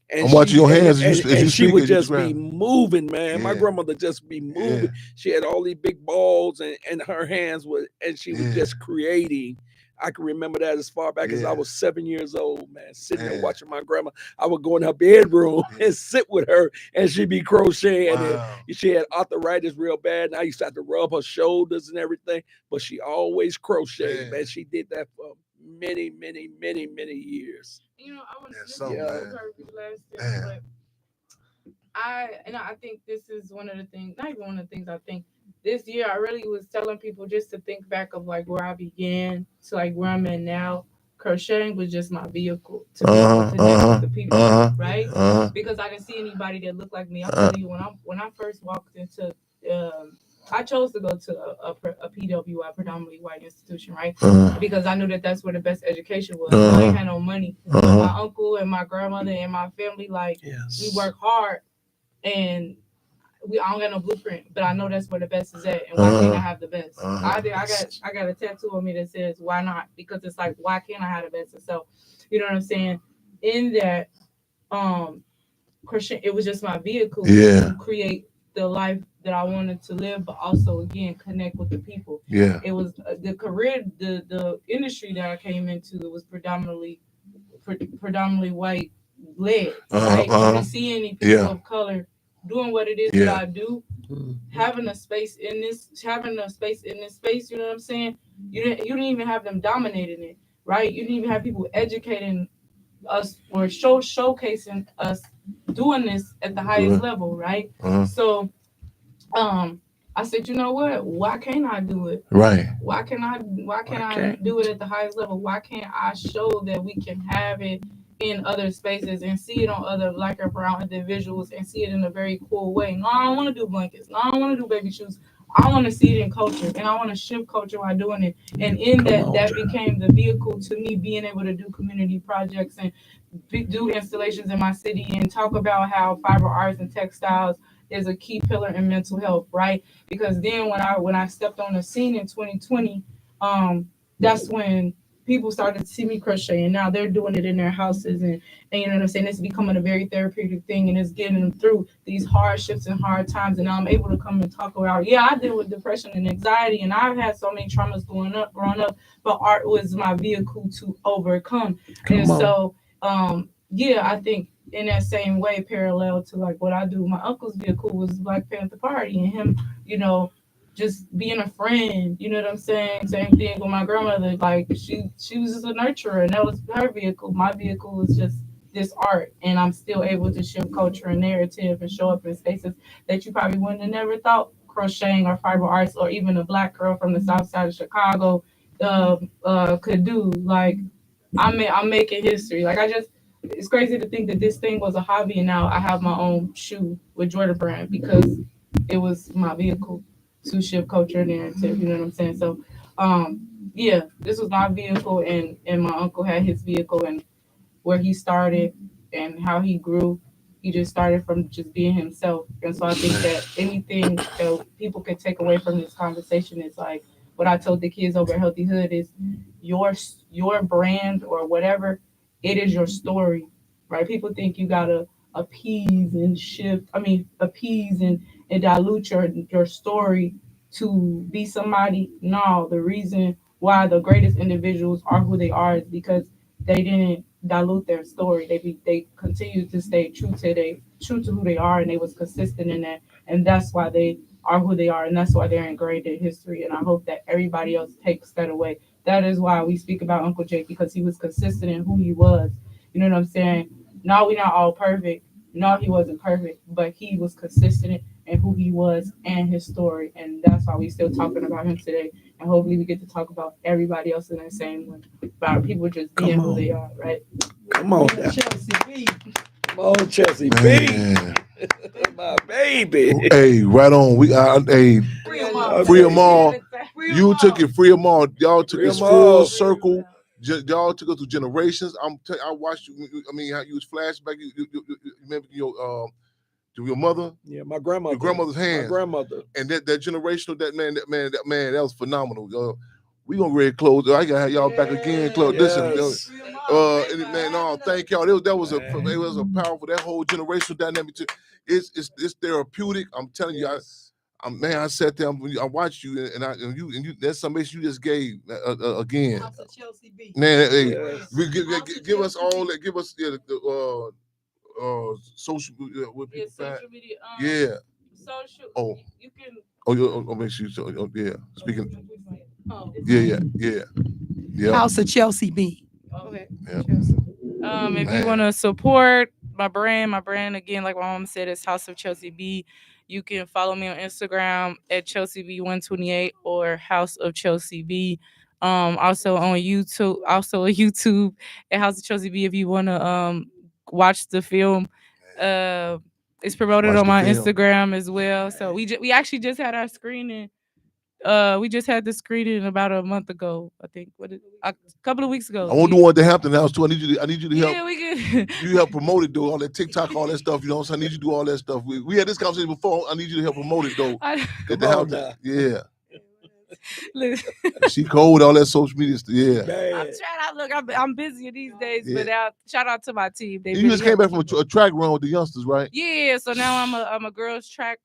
And I'm watching your hands and she would just be moving, man. My grandmother just be moving. She had all these big balls, and her hands were, and she was just creating. I can remember that as far back as I was 7 years old, man, sitting there watching my grandma. I would go in her bedroom and sit with her, and she'd be crocheting. Wow. And she had arthritis real bad, and I used to have to rub her shoulders and everything, but she always crocheted, man. She did that for many, many, many, many years. You know, I want to but I think this is one of the things, not even one of the things. I think this year I really was telling people just to think back of like where I began to like where I'm at now. Crocheting was just my vehicle to connect with the people, right? Because I didn't see anybody that looked like me. I'm telling you, when I first walked into I chose to go to a PWI, predominantly white institution, right? Because I knew that that's where the best education was. I ain't had no money. My uncle and my grandmother and my family, like, we work hard, and I don't got no blueprint, but I know that's where the best is at, and why can't I have the best? I got a tattoo on me that says, why not? Because it's like, why can't I have the best? And so, you know what I'm saying? In that, Christian, it was just my vehicle to create the life that I wanted to live, but also again connect with the people. It was the career, the industry that I came into. It was predominantly white led. Right? I didn't see any people of color doing what it is that I do. Having a space in this space. You know what I'm saying? You didn't even have them dominating it, right? You didn't even have people educating us or showcasing us doing this at the highest level, right? So I said, you know what? Why can't I do it? Right. Why can't I do it at the highest level? Why can't I show that we can have it in other spaces and see it on other black or brown individuals and see it in a very cool way? No, I don't want to do blankets. No, I don't want to do baby shoes. I want to see it in culture, and I want to shift culture while doing it. And in that became the vehicle to me being able to do community projects and do installations in my city and talk about how fiber arts and textiles is a key pillar in mental health, right? Because then when I stepped on the scene in 2020, that's when people started to see me crochet, and now they're doing it in their houses, and you know what I'm saying? It's becoming a very therapeutic thing, and it's getting them through these hardships and hard times. And now I'm able to come and talk about, I deal with depression and anxiety, and I've had so many traumas growing up, but art was my vehicle to overcome. So, I think in that same way, parallel to like what I do, my uncle's vehicle was Black Panther Party, and him, just being a friend, you know what I'm saying? Same thing with my grandmother. Like she was just a nurturer, and that was her vehicle. My vehicle was just this art, and I'm still able to shift culture and narrative and show up in spaces that you probably wouldn't have never thought crocheting or fiber arts or even a Black girl from the South Side of Chicago could do. Like I'm making history. Like it's crazy to think that this thing was a hobby, and now I have my own shoe with Jordan Brand because it was my vehicle to shift culture narrative, you know what I'm saying? So, this was my vehicle, and my uncle had his vehicle, and where he started and how he grew, he just started from just being himself. And so I think that anything that people can take away from this conversation is like what I told the kids over at Healthy Hood is your brand or whatever, it is your story, right? People think you gotta appease and dilute your story to be somebody. No, the reason why the greatest individuals are who they are is because they didn't dilute their story. They continue to stay true to who they are, and they was consistent in that, and that's why they are who they are, and that's why they're engraved in history. And I hope that everybody else takes that away. That is why we speak about Uncle Jake, because he was consistent in who he was. You know what I'm saying? No, we're not all perfect. No, he wasn't perfect, but he was consistent in who he was and his story. And that's why we're still talking about him today. And hopefully we get to talk about everybody else in the same way, about people just being who they are, right? Come on. Chelsea B. Come on, Chelsea B. My baby. Hey, right on. Hey, free them all. You took it, free them all. Y'all took this full circle. Y'all took it through generations. I watched you. I mean, how you was flashback. You remember your mother? Yeah, my grandmother. Your grandmother's hands. My grandmother. And that generational, that man, that was phenomenal. We gonna ready close. I gotta have y'all back again. Close. Listen, man, no, thank y'all. It was a powerful. That whole generational dynamic. It's therapeutic. I'm telling you, I sat there. I watched you, and you. That's some information you just gave again. House of Chelsea B. Man, hey, give us all that. Give us the social what people social media. Yeah. Social. Oh. You can. Oh, make sure you. Yeah. Speaking. Yeah. House of Chelsea B. Okay. Yeah. If you want to support my brand again, like my mom said, is House of Chelsea B. You can follow me on Instagram at Chelsea B128 or House of Chelsea B. Also on YouTube, at House of Chelsea B. If you want to watch the film, it's promoted on my Instagram as well. So we actually just had our screening. We just had the screening about a month ago, I think. A couple of weeks ago. I want to do one at the Hampton House too. I need you to help. Yeah, we can. You help promote it, though. All that TikTok, all that stuff. You know, so I need you to do all that stuff. We had this conversation before. I need you to help promote it, though. At the Hampton. Yeah. She cold, all that social media stuff. Yeah. I'm trying out. Look, I'm busy these days, but shout out to my team. You just came back from a track run with the youngsters, right? Yeah. So now I'm a girls track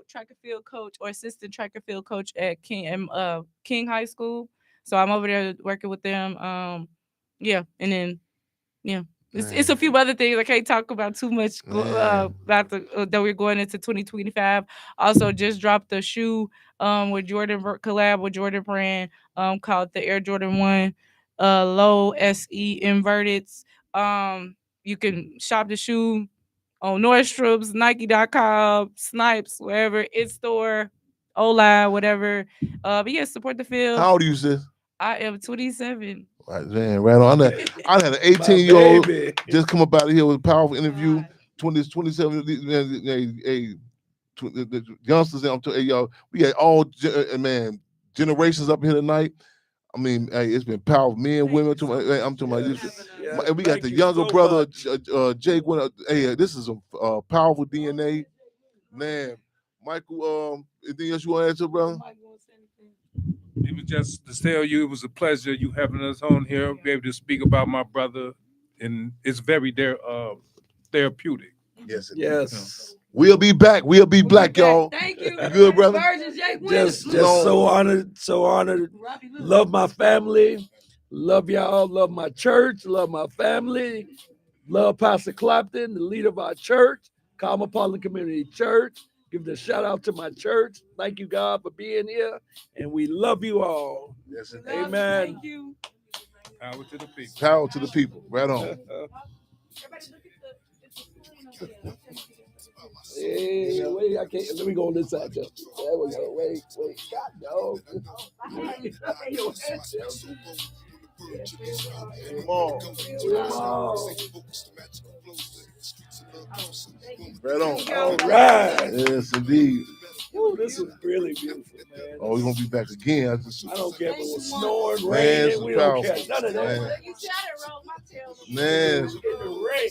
track and field coach or assistant track and field coach at King High School. So I'm over there working with them. And then it's a few other things I can't talk about too much about that we're going into 2025. Also, just dropped the shoe with Jordan collab with Jordan brand called the Air Jordan 1 Low SE inverted. You can shop the shoe on Nordstrom's, Nike.com, Snipes, wherever, in-store, online, whatever. But yeah, support the field. How old are you, sis? I am 27. Right, man, right on. I had an 18-year-old just come up out of here with a powerful interview. 27, the youngsters. Y'all, we had all generations up here tonight. I mean, hey, it's been powerful. Men and women. I'm talking about this. And we got the younger brother, Jake. Hey, this is a powerful DNA, man. Michael, anything else you want to answer, brother? It was just to tell you, it was a pleasure you having us on here, be able to speak about my brother, and it's very therapeutic. Yes. We'll be back. We'll be black, y'all. Thank you. You good, brother? Just so honored. Love my family. Love y'all. Love my church. Love my family. Love Pastor Clapton, the leader of our church, Cosmopolitan Community Church. Give the shout out to my church. Thank you, God, for being here. And we love you all. Yes, amen. Thank you. Power to the people. Power to the people. Right on. Hey, wait, I can't. Let me go on this side, Joe. There we go. Wait. God, no. Come on. Right on. All right. Yes, indeed. Ooh, this is really beautiful, man. Oh, we're gonna be back again. I don't care if it was snoring, raining. We don't care. None of that. Man. In the rain.